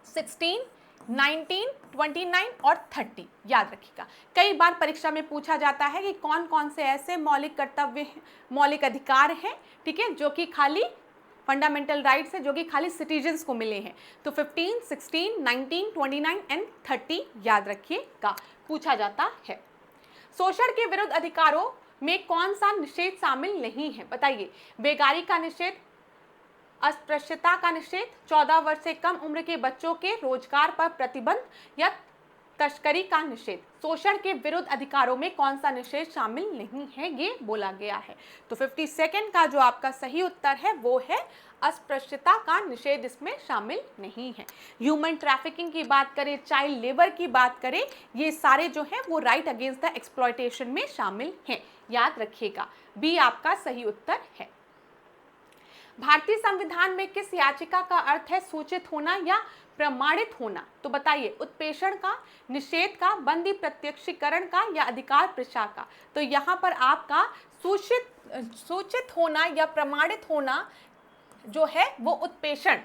16, 19, 29 और 30 याद रखिएगा। कई बार परीक्षा में पूछा जाता है कि कौन कौन से ऐसे मौलिक अधिकार हैं, ठीक है, जो कि खाली फंडामेंटल राइट्स है, जो कि खाली सिटीजन्स को मिले हैं। तो 15, 16, 19, 29 एंड 30 याद रखिएगा, पूछा जाता है। शोषण के विरुद्ध अधिकारों में कौन सा निषेध शामिल नहीं है, बताइए। बेगारी का निषेध, अस्पृश्यता का निषेध, 14 वर्ष से कम उम्र के बच्चों के रोजगार पर प्रतिबंध या तस्करी का निषेध। शोषण के विरुद्ध अधिकारों में कौन सा निषेध शामिल नहीं है, ये बोला गया है। तो 52 का जो आपका सही उत्तर है वो है अस्पृश्यता का निषेध इसमें शामिल नहीं है। ह्यूमन ट्रैफिकिंग की बात करें, चाइल्ड लेबर की बात करें, ये सारे जो हैं वो राइट अगेंस्ट द एक्सप्लॉयटेशन में शामिल हैं, याद रखिएगा। बी आपका सही उत्तर है। भारतीय संविधान में किस याचिका का अर्थ है सूचित होना या प्रमाणित होना, तो बताइए। उत्प्रेषण का, निषेध का, बंदी प्रत्यक्षीकरण का या अधिकार प्रसार का। तो यहाँ पर आपका सूचित होना या प्रमाणित होना जो है वो उत्प्रेषण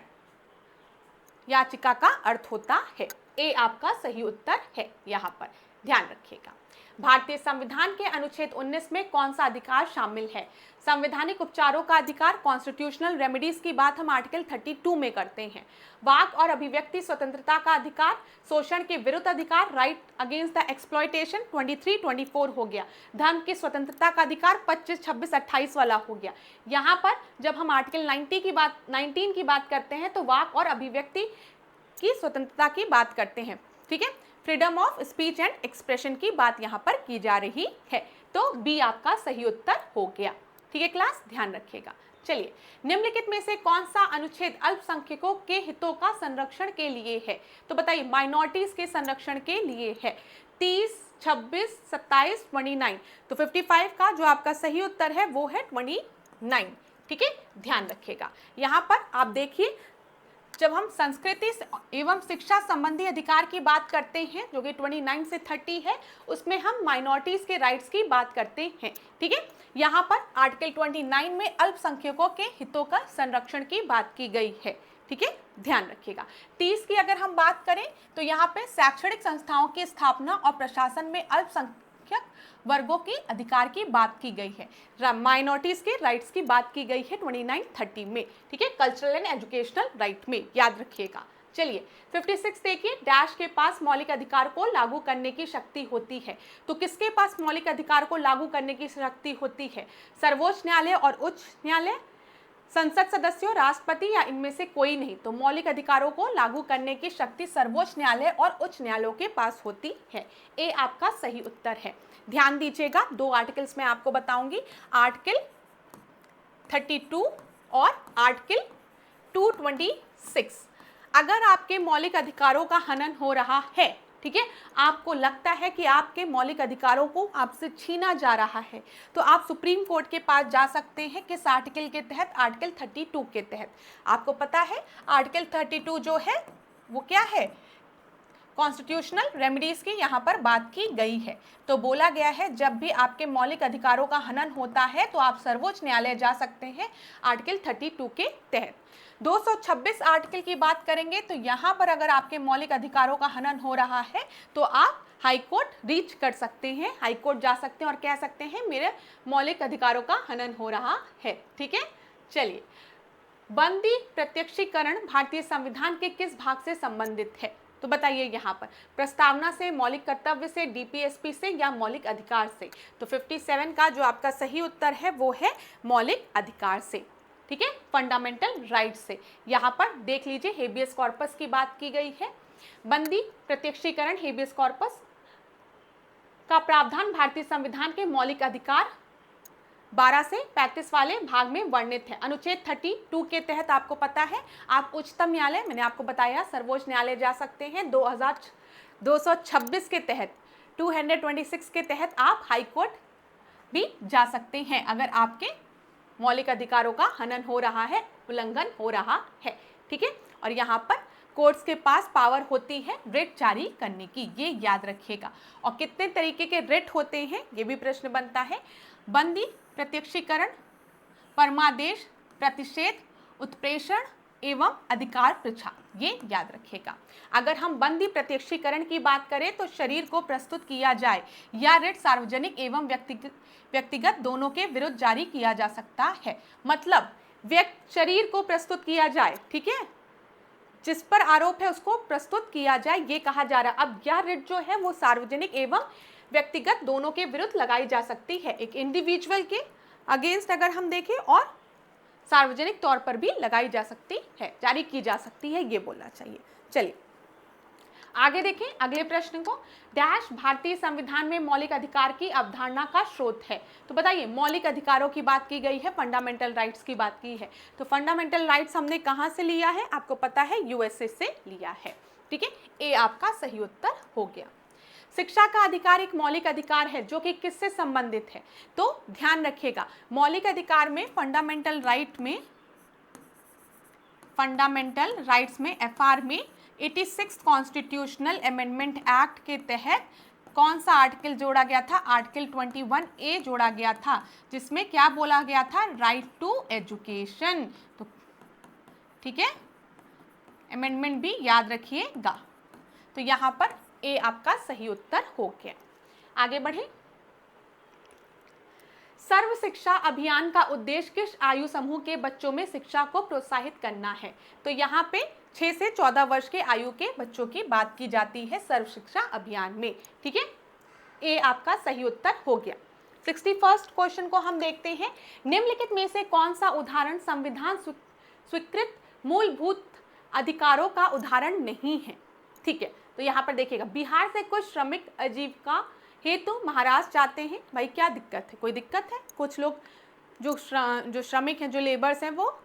याचिका का अर्थ होता है। ए आपका सही उत्तर है, यहाँ पर ध्यान रखिएगा। भारतीय संविधान के अनुच्छेद 19 में कौन सा अधिकार शामिल है? संवैधानिक उपचारों का अधिकार, कॉन्स्टिट्यूशनल रेमेडीज की बात हम आर्टिकल 32 में करते हैं। वाक और अभिव्यक्ति स्वतंत्रता का अधिकार, शोषण के विरुद्ध अधिकार, राइट अगेंस्ट द एक्सप्लॉयटेशन 23, 24 हो गया। धर्म की स्वतंत्रता का अधिकार 25, 26, 28 वाला हो गया। यहाँ पर जब हम आर्टिकल 19 की बात करते हैं तो वाक और अभिव्यक्ति की स्वतंत्रता की बात करते हैं, ठीक है। Freedom of speech and expression की बात यहाँ पर की जा रही है। तो बी आपका सही उत्तर हो गया, ठीक है क्लास, ध्यान रखिएगा। चलिए, निम्नलिखित में से कौन सा अनुच्छेद अल्पसंख्यकों के हितों का संरक्षण के लिए है? तो बताइए, माइनॉरिटीज के संरक्षण के लिए है। 30, 26, 27, 29। तो 55 का जो आपका सही उत्तर है वो है 29, ठीक है, ध्यान रखिएगा। यहाँ पर आप देखिए जब हम संस्कृति एवं शिक्षा संबंधी अधिकार की बात करते हैं जो कि 29 से 30 है, उसमें हम माइनॉरिटीज के राइट्स की बात करते हैं। ठीक है, यहाँ पर आर्टिकल 29 में अल्पसंख्यकों के हितों का संरक्षण की बात की गई है। ठीक है, ध्यान रखिएगा। 30 की अगर हम बात करें तो यहाँ पे शैक्षणिक संस्थाओं की स्थापना और प्रशासन में अल्पसंख्यक वर्गों के अधिकार की बात की गई है, माइनॉरिटीज के राइट्स की बात की गई है 29-30 में। ठीक है, कल्चरल एंड एजुकेशनल राइट में, याद रखिएगा। चलिए 56 देखिए, डैश के पास मौलिक अधिकार को लागू करने की शक्ति होती है। तो किसके पास मौलिक अधिकार को लागू करने की शक्ति होती है? सर्वोच्च न्यायालय और उच्च न्यायालय, संसद सदस्यों, राष्ट्रपति या इनमें से कोई नहीं। तो मौलिक अधिकारों को लागू करने की शक्ति सर्वोच्च न्यायालय और उच्च न्यायालयों के पास होती है। ए आपका सही उत्तर है। ध्यान दीजिएगा, 2 आर्टिकल्स मैं आपको बताऊंगी, आर्टिकल 32 और आर्टिकल 226। अगर आपके मौलिक अधिकारों का हनन हो रहा है, ठीक है, आपको लगता है कि आपके मौलिक अधिकारों को आपसे छीना जा रहा है, तो आप सुप्रीम कोर्ट के पास जा सकते हैं। किस आर्टिकल के तहत? आर्टिकल 32 के तहत। आपको पता है आर्टिकल 32 जो है वो क्या है? कॉन्स्टिट्यूशनल रेमेडीज की यहाँ पर बात की गई है। तो बोला गया है जब भी आपके मौलिक अधिकारों का हनन होता है तो आप सर्वोच्च न्यायालय जा सकते हैं आर्टिकल 32 के तहत। 226 आर्टिकल की बात करेंगे तो यहाँ पर अगर आपके मौलिक अधिकारों का हनन हो रहा है तो आप हाई कोर्ट रीच कर सकते हैं, हाई कोर्ट जा सकते हैं और कह सकते हैं मेरे मौलिक अधिकारों का हनन हो रहा है। ठीक है, चलिए, बंदी प्रत्यक्षीकरण भारतीय संविधान के किस भाग से संबंधित है? तो बताइए यहाँ पर, प्रस्तावना से, मौलिक कर्तव्य से, डीपीएसपी से या मौलिक अधिकार से? तो 57 का जो आपका सही उत्तर है वो है मौलिक अधिकार से। ठीक है, फंडामेंटल राइट से। यहाँ पर देख लीजिए हेबियस कॉर्पस की बात की गई है। बंदी प्रत्यक्षीकरण हेबियस कॉर्पस का प्रावधान भारतीय संविधान के मौलिक अधिकार 12 से 35 वाले भाग में वर्णित है। अनुच्छेद 32 के तहत आपको पता है आप उच्चतम न्यायालय, मैंने आपको बताया सर्वोच्च न्यायालय जा सकते हैं। 226 के तहत, 226 के तहत आप हाई कोर्ट भी जा सकते हैं अगर आपके मौलिक अधिकारों का हनन हो रहा है, उल्लंघन हो रहा है। ठीक है, और यहाँ पर कोर्ट्स के पास पावर होती है रिट जारी करने की, ये याद रखिएगा। और कितने तरीके के रिट होते हैं ये भी प्रश्न बनता है। बंदी प्रत्यक्षीकरण, परमादेश, प्रतिषेध, उत्प्रेषण एवं अधिकार पृछा, ये याद रखिएगा। अगर हम बंदी प्रत्यक्षीकरण की बात करें तो शरीर को प्रस्तुत किया जाए या रिट सार्वजनिक एवं व्यक्तिगत दोनों के विरुद्ध जारी किया जा सकता है। मतलब शरीर को प्रस्तुत किया जाए, ठीक है, जिस पर आरोप है उसको प्रस्तुत किया जाए, ये कहा जा रहा है। अब यह रिट जो है वो सार्वजनिक एवं व्यक्तिगत दोनों के विरुद्ध लगाई जा सकती है, एक इंडिविजुअल के अगेंस्ट अगर हम देखें और सार्वजनिक तौर पर भी लगाई जा सकती है, जारी की जा सकती है, ये बोलना चाहिए। चलिए आगे देखें अगले प्रश्न को। डैश भारतीय संविधान में मौलिक अधिकार की अवधारणा का स्रोत है। तो बताइए, मौलिक अधिकारों की बात की गई है, फंडामेंटल राइट्स की बात की है, तो फंडामेंटल राइट्स हमने कहाँ से लिया है? आपको पता है यूएसए से लिया है। ठीक है, ए आपका सही उत्तर हो गया। शिक्षा का अधिकार एक मौलिक अधिकार है जो कि किससे संबंधित है? तो ध्यान रखिएगा, मौलिक अधिकार में फंडामेंटल राइट्स में एफआर में 86 कॉन्स्टिट्यूशनल अमेंडमेंट एक्ट के तहत कौन सा आर्टिकल जोड़ा गया था? आर्टिकल 21A जोड़ा गया था, जिसमें क्या बोला गया था? Right to education. तो ठीक है, अमेंडमेंट भी याद रखिएगा। तो यहाँ पर ए आपका सही उत्तर हो गया। आगे बढ़े। सर्व शिक्षा अभियान का उद्देश्य किस आयु समूह के बच्चों में शिक्षा को प्रोत्साहित करना है? तो यहाँ पे 6 से 14 वर्ष के आयु के बच्चों की बात की जाती है सर्व शिक्षा अभियान में। ठीक है, ए आपका सही उत्तर हो गया। 61st क्वेश्चन को हम देखते हैं। निम्नलिखित में से कौन सा उदाहरण संविधान स्वीकृत मूलभूत अधिकारों का उदाहरण नहीं है? ठीक है, तो यहाँ पर देखिएगा, बिहार से कुछ श्रमिक आजीविका हेतु महाराष्ट्र जाते हैं। भाई क्या दिक्कत है? कोई दिक्कत है? कुछ लोग जो श्रमिक हैं, जो लेबर्स हैं, वो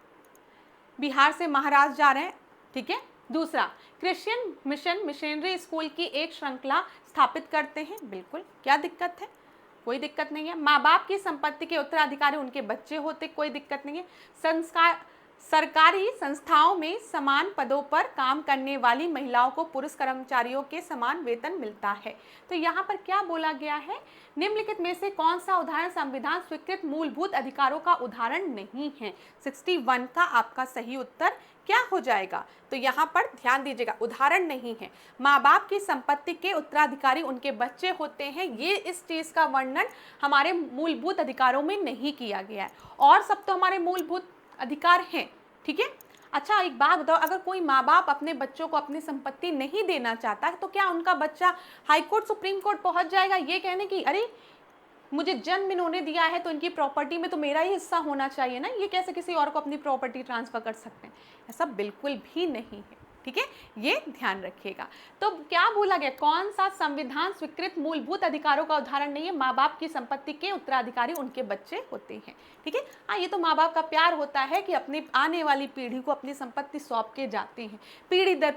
बिहार से महाराष्ट्र जा रहे हैं। ठीक है, दूसरा, क्रिश्चियन मिशन मिशनरी स्कूल की एक श्रृंखला स्थापित करते हैं। बिल्कुल, क्या दिक्कत है? कोई दिक्कत नहीं है। माँ बाप की संपत्ति के उत्तराधिकारी उनके बच्चे होते, कोई दिक्कत नहीं है। सरकारी संस्थाओं में समान पदों पर काम करने वाली महिलाओं को पुरुष कर्मचारियों के समान वेतन मिलता है। तो यहाँ पर क्या बोला गया है, निम्नलिखित में से कौन सा उदाहरण संविधान स्वीकृत मूलभूत अधिकारों का उदाहरण नहीं है। 61 का आपका सही उत्तर क्या हो जाएगा, तो यहाँ पर ध्यान दीजिएगा, उदाहरण नहीं है। माँ बाप की संपत्ति के उत्तराधिकारी उनके बच्चे होते हैं, ये इस चीज़ का वर्णन हमारे मूलभूत अधिकारों में नहीं किया गया है, और सब तो हमारे मूलभूत अधिकार हैं। ठीक है। अच्छा एक बात बताओ, अगर कोई माँ बाप अपने बच्चों को अपनी संपत्ति नहीं देना चाहता तो क्या उनका बच्चा हाई कोर्ट सुप्रीम कोर्ट पहुंच जाएगा ये कहने की अरे मुझे जन्म इन्होंने दिया है तो इनकी प्रॉपर्टी में तो मेरा ही हिस्सा होना चाहिए ना, ये कैसे किसी और को अपनी प्रॉपर्टी ट्रांसफर कर सकते हैं? ऐसा बिल्कुल भी नहीं है। ठीक है, ये ध्यान रखिएगा। तो क्या बोला गया, कौन सा संविधान स्वीकृत मूलभूत अधिकारों का उदाहरण नहीं है? माँ बाप की संपत्ति के उत्तराधिकारी उनके बच्चे होते हैं। ठीक है, हाँ, ये तो माँ बाप का प्यार होता है कि अपनी आने वाली पीढ़ी को अपनी संपत्ति सौंप के जाते हैं, पीढ़ी दर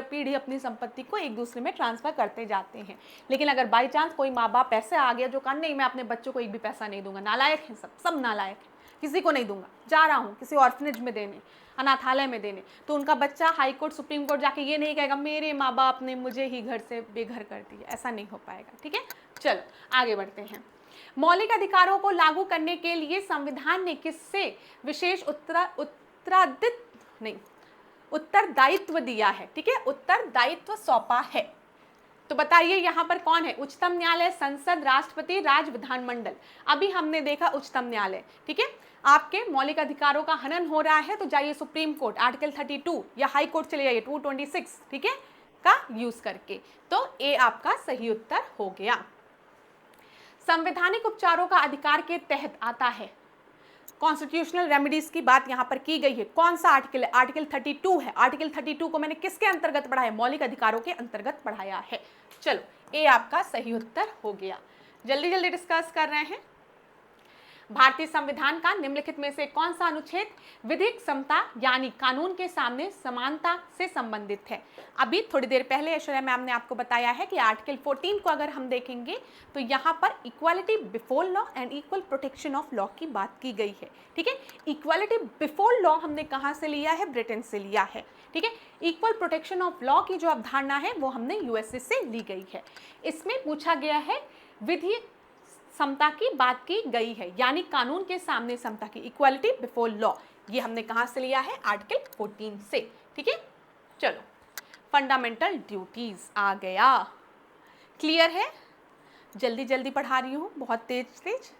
पीढ़ी अपनी संपत्ति को एक दूसरे में ट्रांसफर करते जाते हैं। लेकिन अगर बाई चांस कोई माँ बाप ऐसे आ गया जो कहा नहीं मैं अपने बच्चों को एक भी पैसा नहीं दूंगा, नालायक है, सब नालायक है, किसी को नहीं दूंगा, जा रहा हूँ किसी ऑर्फनेज में देने, अनाथालय में देने, तो उनका बच्चा हाई कोर्ट सुप्रीम कोर्ट जाके ये नहीं कहेगा मेरे माँ बाप ने मुझे ही घर से बेघर कर दिया, ऐसा नहीं हो पाएगा। ठीक है, चलो आगे बढ़ते हैं। मौलिक अधिकारों को लागू करने के लिए संविधान ने किससे विशेष उत्तरदायित्व दिया है? ठीक है, उत्तरदायित्व सौंपा है। तो बताइए यहाँ पर कौन है? उच्चतम न्यायालय, संसद, राष्ट्रपति, राज्य विधानमंडल। अभी हमने देखा उच्चतम न्यायालय। ठीक है, आपके मौलिक अधिकारों का हनन हो रहा है तो जाइए सुप्रीम कोर्ट आर्टिकल 32 या हाई कोर्ट चले जाइए 226, ठीक है, का यूज करके। तो ए आपका सही उत्तर हो गया। संवैधानिक उपचारों का अधिकार के तहत आता है, कॉन्स्टिट्यूशनल रेमेडीज की बात यहाँ पर की गई है। कौन सा आर्टिकल है? आर्टिकल 32 है। आर्टिकल 32 को मैंने किसके अंतर्गत पढ़ाया? मौलिक अधिकारों के अंतर्गत पढ़ाया है। चलो ए आपका सही उत्तर हो गया। जल्दी जल्दी डिस्कस कर रहे हैं। भारतीय संविधान का निम्नलिखित में से कौन सा अनुच्छेद विधिक समता यानी कानून के सामने समानता से संबंधित है? अभी थोड़ी देर पहले ऐश्वर्या मैम ने आपको बताया है कि आर्टिकल 14 को अगर हम देखेंगे तो यहाँ पर equality before law and equal protection of law की बात की गई है। ठीक है, इक्वालिटी बिफोर लॉ हमने कहाँ से लिया है? ब्रिटेन से लिया है। ठीक है, इक्वल प्रोटेक्शन ऑफ लॉ की जो अवधारणा है वो हमने यूएसए से ली गई है। इसमें पूछा गया है विधि समता की बात की गई है, यानी कानून के सामने समता की, इक्वालिटी बिफोर लॉ, ये हमने कहां से लिया है? आर्टिकल 14 से। ठीक है, चलो फंडामेंटल ड्यूटीज आ गया। क्लियर है? जल्दी जल्दी पढ़ा रही हूँ, बहुत तेज,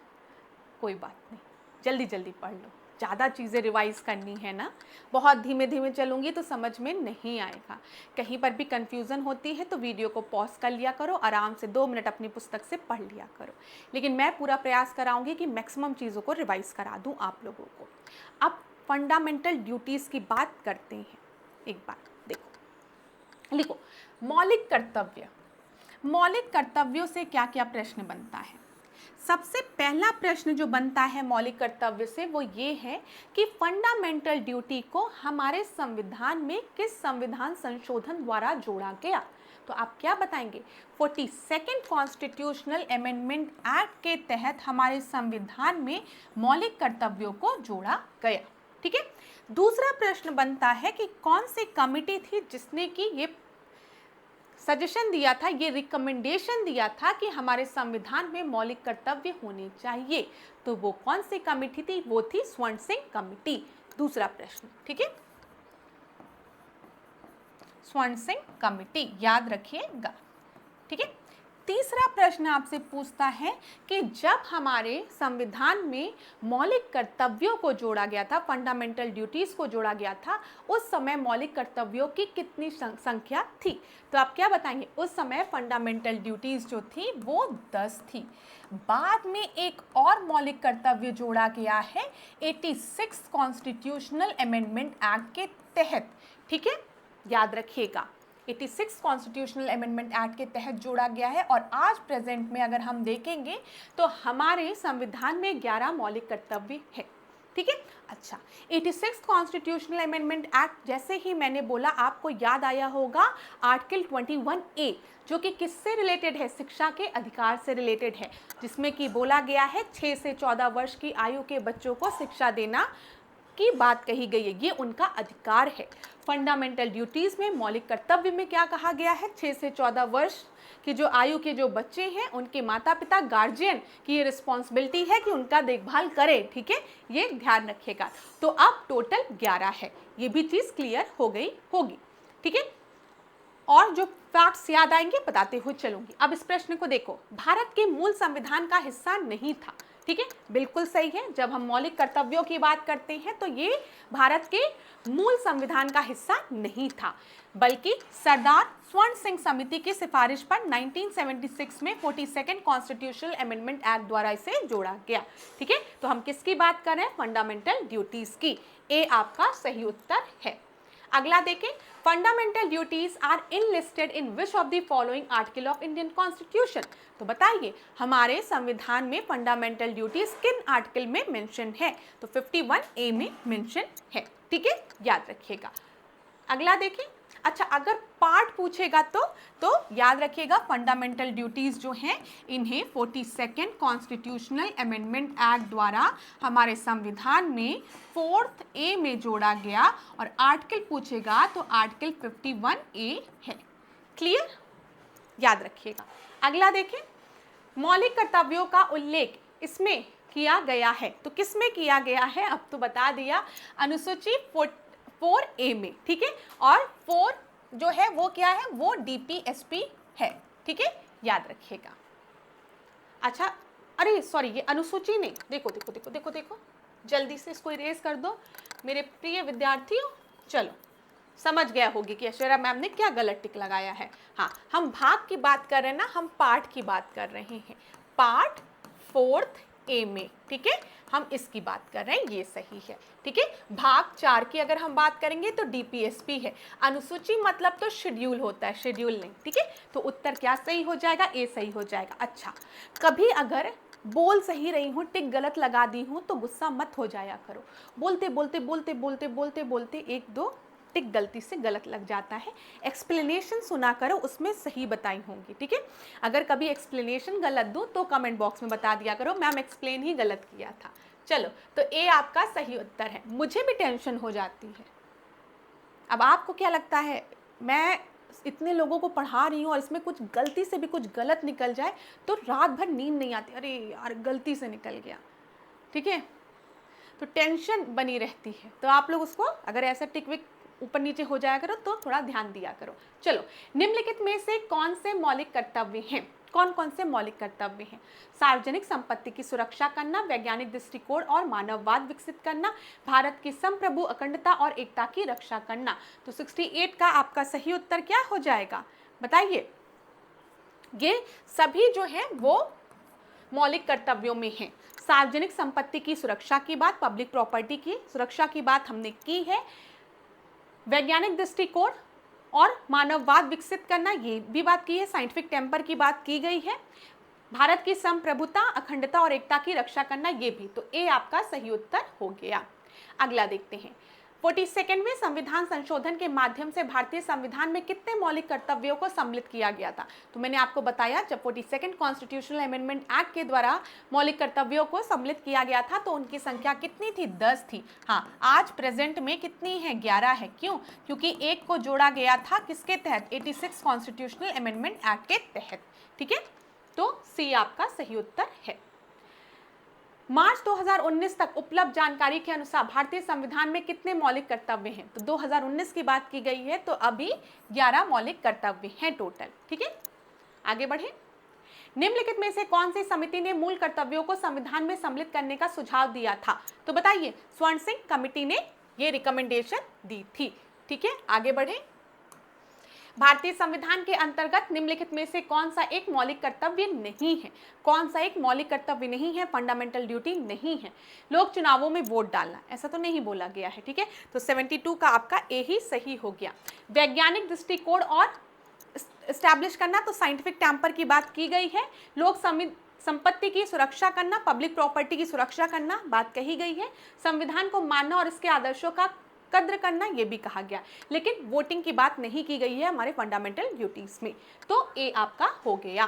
कोई बात नहीं, जल्दी जल्दी पढ़ लो, ज़्यादा चीज़ें रिवाइज करनी है ना। बहुत धीमे धीमे चलूँगी तो समझ में नहीं आएगा। कहीं पर भी कंफ्यूजन होती है तो वीडियो को पॉज कर लिया करो, आराम से 2 मिनट अपनी पुस्तक से पढ़ लिया करो। लेकिन मैं पूरा प्रयास कराऊंगी कि मैक्सिमम चीज़ों को रिवाइज करा दूँ आप लोगों को। अब फंडामेंटल ड्यूटीज़ की बात करते हैं। एक बार देखो, लिखो मौलिक कर्तव्य। मौलिक कर्तव्यों से क्या क्या प्रश्न बनता है? सबसे पहला प्रश्न जो बनता है मौलिक कर्तव्य से वो ये है कि फंडामेंटल ड्यूटी को हमारे संविधान में किस संविधान संशोधन द्वारा जोड़ा गया? तो आप क्या बताएंगे? 42nd कॉन्स्टिट्यूशनल अमेंडमेंट एक्ट के तहत हमारे संविधान में मौलिक कर्तव्यों को जोड़ा गया। ठीक है, दूसरा प्रश्न बनता है कि कौन सी कमिटी थी जिसने कि ये सजेशन दिया था, ये रिकमेंडेशन दिया था कि हमारे संविधान में मौलिक कर्तव्य होने चाहिए? तो वो कौन सी कमेटी थी? वो थी स्वर्ण सिंह कमेटी। दूसरा प्रश्न, ठीक है, स्वर्ण सिंह कमेटी याद रखिएगा। ठीक है, तीसरा प्रश्न आपसे पूछता है कि जब हमारे संविधान में मौलिक कर्तव्यों को जोड़ा गया था, फंडामेंटल ड्यूटीज को जोड़ा गया था, उस समय मौलिक कर्तव्यों की कितनी संख्या थी? तो आप क्या बताएंगे? उस समय फंडामेंटल ड्यूटीज जो थी वो 10 थी। बाद में एक और मौलिक कर्तव्य जोड़ा गया है 86 कॉन्स्टिट्यूशनल अमेंडमेंट एक्ट के तहत। ठीक है, याद रखिएगा, 86 कॉन्स्टिट्यूशनल अमेंडमेंट एक्ट के तहत जोड़ा गया है। और आज प्रेजेंट में अगर हम देखेंगे तो हमारे संविधान में 11 मौलिक कर्तव्य है। ठीक है, अच्छा, 86 कॉन्स्टिट्यूशनल अमेंडमेंट एक्ट जैसे ही मैंने बोला आपको याद आया होगा आर्टिकल 21A, जो कि किससे रिलेटेड है? शिक्षा के अधिकार से रिलेटेड है, जिसमें कि बोला गया है 6 से 14 वर्ष की आयु के बच्चों को शिक्षा देना की बात कही गई है, ये उनका अधिकार है। फंडामेंटल ड्यूटीज में मौलिक कर्तव्य में क्या कहा गया है, 6 से 14 वर्ष की जो आयु के जो बच्चे हैं उनके माता पिता गार्जियन की ये रिस्पॉन्सिबिलिटी है कि उनका देखभाल करें, ठीक है, ये ध्यान रखिएगा। तो अब टोटल 11 है, ये भी चीज क्लियर हो गई होगी, ठीक है। और जो फैक्ट्स याद आएंगे बताते हुए चलूंगी। अब इस प्रश्न को देखो, भारत के मूल संविधान का हिस्सा नहीं था, ठीक है, बिल्कुल सही है। जब हम मौलिक कर्तव्यों की बात करते हैं तो ये भारत के मूल संविधान का हिस्सा नहीं था, बल्कि सरदार स्वर्ण सिंह समिति की सिफारिश पर 1976 में 42nd कॉन्स्टिट्यूशनल अमेंडमेंट एक्ट द्वारा इसे जोड़ा गया, ठीक है। तो हम किसकी बात कर रहे हैं, फंडामेंटल ड्यूटीज की। ए आपका सही उत्तर है। अगला देखें, fundamental duties are enlisted in which of the following article of Indian constitution. तो बताइए हमारे संविधान में फंडामेंटल ड्यूटीज किन आर्टिकल में मेंशन है, तो 51A में मेंशन है, ठीक है, याद रखिएगा। अगला देखें, अच्छा अगर पार्ट पूछेगा तो याद रखिएगा फंडामेंटल ड्यूटीज जो हैं इन्हें 42nd कॉन्स्टिट्यूशनल अमेंडमेंट एक्ट द्वारा हमारे संविधान में 4th A में जोड़ा गया, और आर्टिकल पूछेगा तो आर्टिकल 51A है। क्लियर, याद रखिएगा। अगला देखें, मौलिक कर्तव्यों का उल्लेख इसमें किया गया है, तो किसमें किया गया है, अब तो बता दिया, अनुसूची 4A में, ठीक है। और 4 जो है वो क्या है, वो DPSP है, ठीक है, याद रखिएगा। अच्छा, अरे सॉरी, ये अनुसूची नहीं, देखो देखो देखो देखो देखो, जल्दी से इसको इरेज कर दो मेरे प्रिय विद्यार्थियों। चलो, समझ गया होगी कि ऐश्वर्या मैम ने क्या गलत टिक लगाया है। हाँ, हम भाग की बात कर रहे हैं ना, हम पार्ट की बात कर रहे हैं, पार्ट 4th A में, ठीक है, हम इसकी बात कर रहे हैं, ये सही है, ठीक है। भाग 4 की अगर हम बात करेंगे तो DPSP है। अनुसूची मतलब तो शेड्यूल होता है, शेड्यूल नहीं, ठीक है। तो उत्तर क्या सही हो जाएगा, ए सही हो जाएगा। अच्छा, कभी अगर बोल सही रही हूँ टिक गलत लगा दी हूँ तो गुस्सा मत हो जाया करो, बोलते बोलते बोलते बोलते बोलते बोलते एक दो टिक गलती से गलत लग जाता है, एक्सप्लेनेशन सुना करो, उसमें सही बताई होंगी, ठीक है। अगर कभी एक्सप्लेनेशन गलत दूं तो कमेंट बॉक्स में बता दिया करो, मैम एक्सप्लेन ही गलत किया था। चलो, तो ए आपका सही उत्तर है। मुझे भी टेंशन हो जाती है, अब आपको क्या लगता है, मैं इतने लोगों को पढ़ा रही हूँ और इसमें कुछ गलती से भी कुछ गलत निकल जाए तो रात भर नींद नहीं आती, अरे यार गलती से निकल गया, ठीक है, तो टेंशन बनी रहती है। तो आप लोग उसको अगर ऐसा टिक विक ऊपर नीचे हो जाया करो तो थोड़ा ध्यान दिया करो। चलो, निम्नलिखित में से कौन से मौलिक कर्तव्य हैं, कौन कौन से मौलिक कर्तव्य हैं, सार्वजनिक संपत्ति की सुरक्षा करना, वैज्ञानिक दृष्टिकोण और मानववाद विकसित करना, भारत की संप्रभु अखंडता और एकता की रक्षा करना। तो 68 का आपका सही उत्तर क्या हो जाएगा, बताइए। ये सभी जो है वो मौलिक कर्तव्यों में हैं। सार्वजनिक संपत्ति की सुरक्षा की बात, पब्लिक प्रॉपर्टी की सुरक्षा की बात हमने की है, वैज्ञानिक दृष्टिकोण और मानववाद विकसित करना ये भी बात की है, साइंटिफिक टेम्पर की बात की गई है, भारत की संप्रभुता अखंडता और एकता की रक्षा करना ये भी, तो ए आपका सही उत्तर हो गया। अगला देखते हैं, 42वें संविधान संशोधन के माध्यम से भारतीय संविधान में कितने मौलिक कर्तव्यों को सम्मिलित किया गया था। तो मैंने आपको बताया जब 42nd कॉन्स्टिट्यूशनल अमेंडमेंट एक्ट के द्वारा मौलिक कर्तव्यों को सम्मिलित किया गया था तो उनकी संख्या कितनी थी, 10 थी। हाँ, आज प्रेजेंट में कितनी है, 11 है। क्यों, क्योंकि एक को जोड़ा गया था किसके तहत, 86 कॉन्स्टिट्यूशनल अमेंडमेंट एक्ट के तहत, ठीक है। तो सी आपका सही उत्तर है। मार्च 2019 तक उपलब्ध जानकारी के अनुसार भारतीय संविधान में कितने मौलिक कर्तव्य हैं, तो 2019 की बात की गई है, तो अभी 11 मौलिक कर्तव्य हैं टोटल, ठीक है। आगे बढ़े, निम्नलिखित में से कौन सी समिति ने मूल कर्तव्यों को संविधान में सम्मिलित करने का सुझाव दिया था, तो बताइए, स्वर्ण सिंह कमेटी ने ये रिकमेंडेशन दी थी, ठीक है। आगे बढ़े, भारतीय संविधान के अंतर्गत निम्नलिखित में से कौन सा एक मौलिक कर्तव्य नहीं है, कौन सा एक मौलिक कर्तव्य नहीं है, फंडामेंटल ड्यूटी नहीं है, लोक चुनावों में वोट डालना, ऐसा तो नहीं बोला गया है, ठीक है। तो 72 का आपका ए ही सही हो गया। वैज्ञानिक दृष्टिकोण और एस्टैब्लिश करना, तो साइंटिफिक टेम्पर की बात की गई है, लोक संपत्ति की सुरक्षा करना, पब्लिक प्रॉपर्टी की सुरक्षा करना, बात कही गई है, संविधान को मानना और इसके आदर्शों का कद्र करना, ये भी कहा गया, लेकिन वोटिंग की बात नहीं की गई है हमारे फंडामेंटल ड्यूटीज में, तो ए आपका हो गया।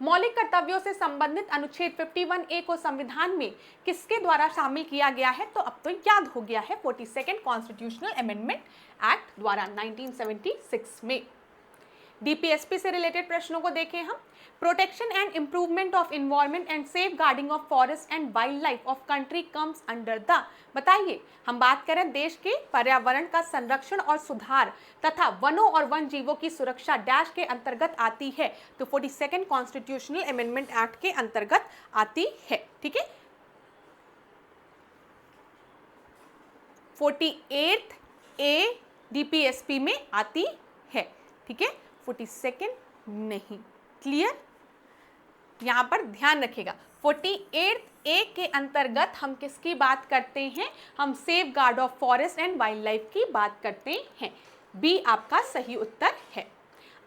मौलिक कर्तव्यों से संबंधित अनुच्छेद 51A को संविधान में किसके द्वारा शामिल किया गया है? तो अब तो याद हो गया है, 42nd कॉन्स्टिट्यूशनल अमेंडमेंट एक्ट द्वारा 1976 में। डीपीएसपी से रिलेटेड प्रश्नों को देखें हम। Protection and improvement of environment and safeguarding of forest and wild life of country comes under the, बताइए, हम बात करें देश के पर्यावरण का संरक्षण और सुधार तथा वनों और वन जीवों की सुरक्षा डैश के अंतर्गत आती है, तो 42nd कॉन्स्टिट्यूशनल अमेंडमेंट एक्ट के अंतर्गत आती है। ठीक है, 48th ए डीपीएसपी में आती है। ठीक है, 42nd नहीं। क्लियर, यहां पर ध्यान रखिएगा। 48th ए के अंतर्गत हम किसकी बात करते हैं? हम safe guard of forest and wild life की बात करते हैं। बी आपका सही उत्तर है।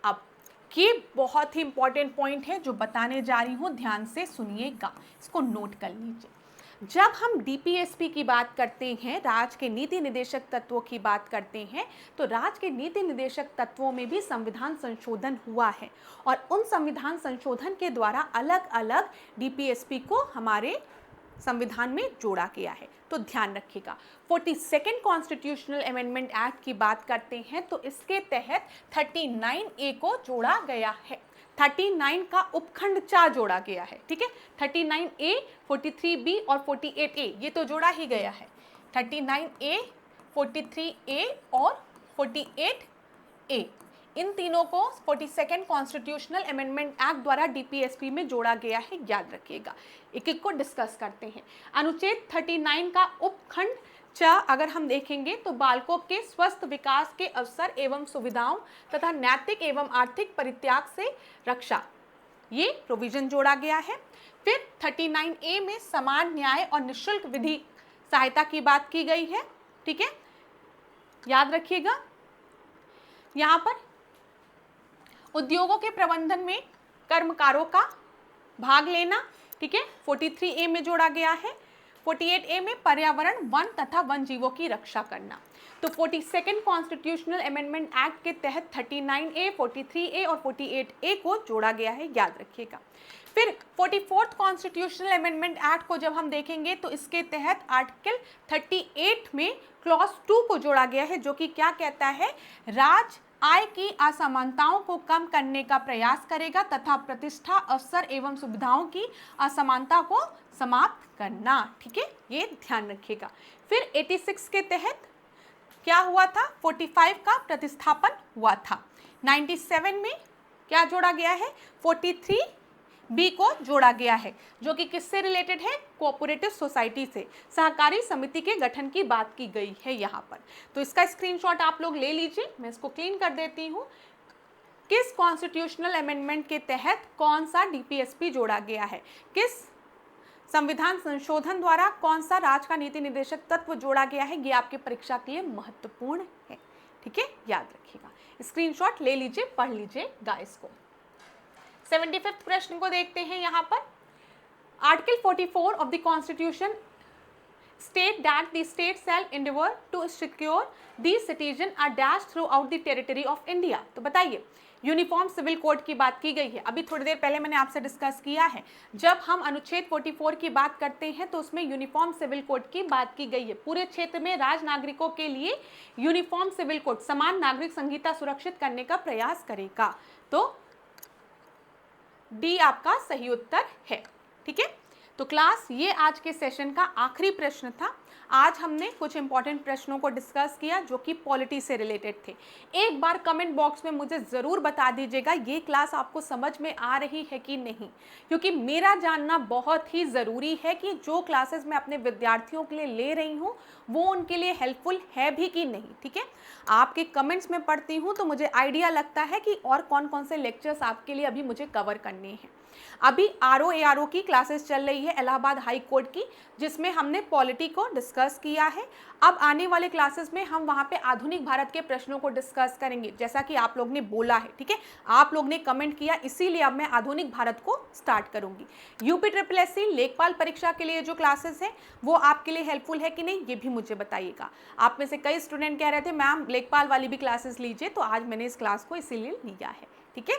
अब ये बहुत ही इंपॉर्टेंट पॉइंट है जो बताने जा रही हूं, ध्यान से सुनिएगा, इसको नोट कर लीजिए। जब हम डीपीएसपी की बात करते हैं, राज्य के नीति निर्देशक तत्वों की बात करते हैं, तो राज्य के नीति निर्देशक तत्वों में भी संविधान संशोधन हुआ है और उन संविधान संशोधन के द्वारा अलग अलग डीपीएसपी को हमारे संविधान में जोड़ा गया है। तो ध्यान रखिएगा, 42nd कॉन्स्टिट्यूशनल अमेंडमेंट एक्ट की बात करते हैं तो इसके तहत 39A को जोड़ा गया है। 39 का उपखंड 4 जोड़ा गया है। ठीक है, 39A, 43B और 48A ये तो जोड़ा ही गया है। 39A, 43A और 48A इन तीनों को 42nd कॉन्स्टिट्यूशनल अमेंडमेंट एक्ट द्वारा डीपीएसपी में जोड़ा गया है, याद रखिएगा। एक एक को डिस्कस करते हैं। अनुच्छेद 39 का उपखंड अगर हम देखेंगे तो बालकों के स्वस्थ विकास के अवसर एवं सुविधाओं तथा नैतिक एवं आर्थिक परित्याग से रक्षा, ये प्रोविजन जोड़ा गया है। फिर 39A में समान न्याय और निःशुल्क विधि सहायता की बात की गई है। ठीक है, याद रखिएगा। यहाँ पर उद्योगों के प्रबंधन में कर्मकारों का भाग लेना, ठीक है, 43A में जोड़ा गया है। 48A में पर्यावरण, वन तथा वन जीवों की रक्षा करना। तो 42nd कॉन्स्टिट्यूशनल अमेंडमेंट एक्ट के तहत 39A, 43A और 48A को जोड़ा गया है, याद रखिएगा। फिर 44th कॉन्स्टिट्यूशनल अमेंडमेंट एक्ट को जब हम देखेंगे तो इसके तहत आर्टिकल 38 में क्लॉज 2 को जोड़ा गया है, जो कि क्या कहता है? राज्य आय की असमानताओं को कम करने का प्रयास करेगा तथा प्रतिष्ठा, अवसर एवं सुविधाओं की असमानता को समाप्त करना। ठीक है, ये ध्यान रखिएगा। फिर 86 के तहत क्या हुआ था? 45 का प्रतिस्थापन हुआ था। 97 में क्या जोड़ा गया है? 43B को जोड़ा गया है, जो कि किससे रिलेटेड है? कोऑपरेटिव सोसाइटी से, सहकारी समिति के गठन की बात की गई है यहाँ पर। तो इसका स्क्रीनशॉट आप लोग ले लीजिए, मैं इसको क्लीन कर देती हूँ। किस कॉन्स्टिट्यूशनल अमेंडमेंट के तहत कौन सा डीपीएसपी जोड़ा गया है? किस संविधान संशोधन द्वारा कौन सा राज्य का नीति निर्देशक तत्व जोड़ा गया है? ये आपके परीक्षा के लिए महत्वपूर्ण है। ठीक है, याद रखिएगा, स्क्रीनशॉट ले लीजिए, पढ़ लीजिएगा इसको। 75वें प्रश्न को देखते हैं। यहाँ पर article 44 of the constitution state that the state shall endeavor to secure these citizens are dashed throughout the territory of India। तो बताइए, यूनिफॉर्म सिविल कोड की बात की गई है। अभी थोड़ी देर पहले मैंने आपसे डिस्कस किया है, जब हम अनुच्छेद 44 की बात करते हैं तो उसमें यूनिफॉर्म सिविल कोड की बात की गई है। पूरे क्षेत्र में राज नागरिकों के लिए यूनिफॉर्म सिविल कोड, समान नागरिक संहिता सुरक्षित करने का प्रयास करेगा। तो डी आपका सही उत्तर है। ठीक है, तो क्लास, ये आज के सेशन का आखिरी प्रश्न था। आज हमने कुछ इंपॉर्टेंट प्रश्नों को डिस्कस किया जो कि पॉलिटी से रिलेटेड थे। एक बार कमेंट बॉक्स में मुझे ज़रूर बता दीजिएगा ये क्लास आपको समझ में आ रही है कि नहीं, क्योंकि मेरा जानना बहुत ही ज़रूरी है कि जो क्लासेस मैं अपने विद्यार्थियों के लिए ले रही हूँ वो उनके लिए हेल्पफुल है भी कि नहीं। ठीक है, आपके कमेंट्स में पढ़ती हूँ तो मुझे आइडिया लगता है कि और कौन कौन से लेक्चर्स आपके लिए अभी मुझे कवर करने हैं। अभी RO की क्लासेस चल रही है इलाहाबाद हाई कोर्ट की, जिसमें हमने पॉलिटी को डिस्कस किया है। अब आने वाले क्लासेस में हम वहाँ पे आधुनिक भारत के प्रश्नों को डिस्कस करेंगे, जैसा कि आप लोग ने बोला है। ठीक है, आप लोग ने कमेंट किया, इसीलिए अब मैं आधुनिक भारत को स्टार्ट करूंगी। UPSSC लेखपाल परीक्षा के लिए जो क्लासेस है वो आपके लिए हेल्पफुल है कि नहीं, ये भी मुझे बताइएगा। आप में से कई स्टूडेंट कह रहे थे मैम लेखपाल वाली भी क्लासेस लीजिए, तो आज मैंने इस क्लास को इसीलिए लिया है। ठीक है,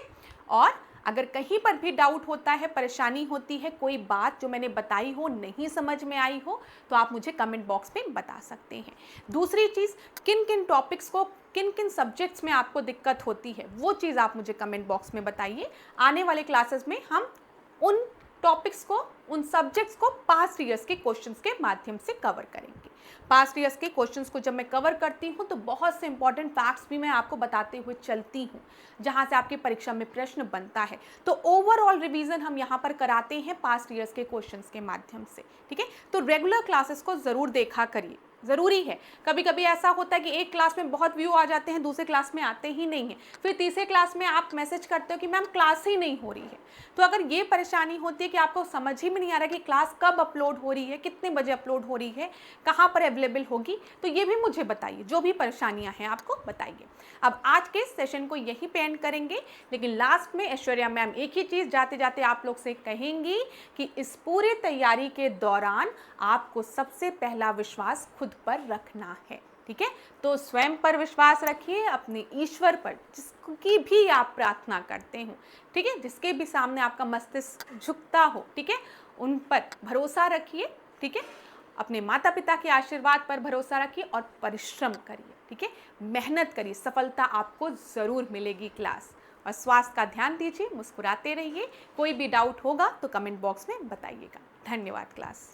और अगर कहीं पर भी डाउट होता है, परेशानी होती है, कोई बात जो मैंने बताई हो नहीं समझ में आई हो, तो आप मुझे कमेंट बॉक्स में बता सकते हैं। दूसरी चीज़, किन किन टॉपिक्स को, किन किन सब्जेक्ट्स में आपको दिक्कत होती है, वो चीज़ आप मुझे कमेंट बॉक्स में बताइए। आने वाले क्लासेस में हम उन टॉपिक्स को, उन सब्जेक्ट्स को पास्ट ईयर्स के क्वेश्चंस के माध्यम से कवर करेंगे। पास्ट ईयर्स के क्वेश्चंस को जब मैं कवर करती हूँ तो बहुत से इंपॉर्टेंट फैक्ट्स भी मैं आपको बताते हुए चलती हूँ, जहाँ से आपकी परीक्षा में प्रश्न बनता है। तो ओवरऑल रिवीजन हम यहाँ पर कराते हैं पास्ट ईयर्स के क्वेश्चंस के माध्यम से, ठीक है। तो रेगुलर क्लासेस को ज़रूर देखा करिए, ज़रूरी है। कभी कभी ऐसा होता है कि एक क्लास में बहुत व्यू आ जाते हैं, दूसरे क्लास में आते ही नहीं हैं, फिर तीसरे क्लास में आप मैसेज करते हो कि मैम क्लास ही नहीं हो रही है। तो अगर ये परेशानी होती है कि आपको समझ ही में नहीं आ रहा कि क्लास कब अपलोड हो रही है, कितने बजे अपलोड हो रही है, कहाँ पर अवेलेबल होगी, तो ये भी मुझे बताइए, जो भी परेशानियाँ हैं आपको बताइए। अब आज के सेशन को यहीं पे एंड करेंगे, लेकिन लास्ट में ऐश्वर्या मैम एक ही चीज़ जाते जाते आप लोग से कहेंगी कि इस पूरी तैयारी के दौरान आपको सबसे पहला विश्वास खुद पर रखना है, ठीक है। तो स्वयं पर विश्वास रखिए, अपने ईश्वर पर, जिसकी भी आप प्रार्थना करते हो, ठीक है, जिसके भी सामने आपका मस्तिष्क झुकता हो, ठीक है, उन पर भरोसा रखिए, ठीक है। अपने माता पिता के आशीर्वाद पर भरोसा रखिए और परिश्रम करिए, ठीक है, मेहनत करिए, सफलता आपको ज़रूर मिलेगी क्लास। और स्वास्थ्य का ध्यान दीजिए, मुस्कुराते रहिए। कोई भी डाउट होगा तो कमेंट बॉक्स में बताइएगा। धन्यवाद क्लास।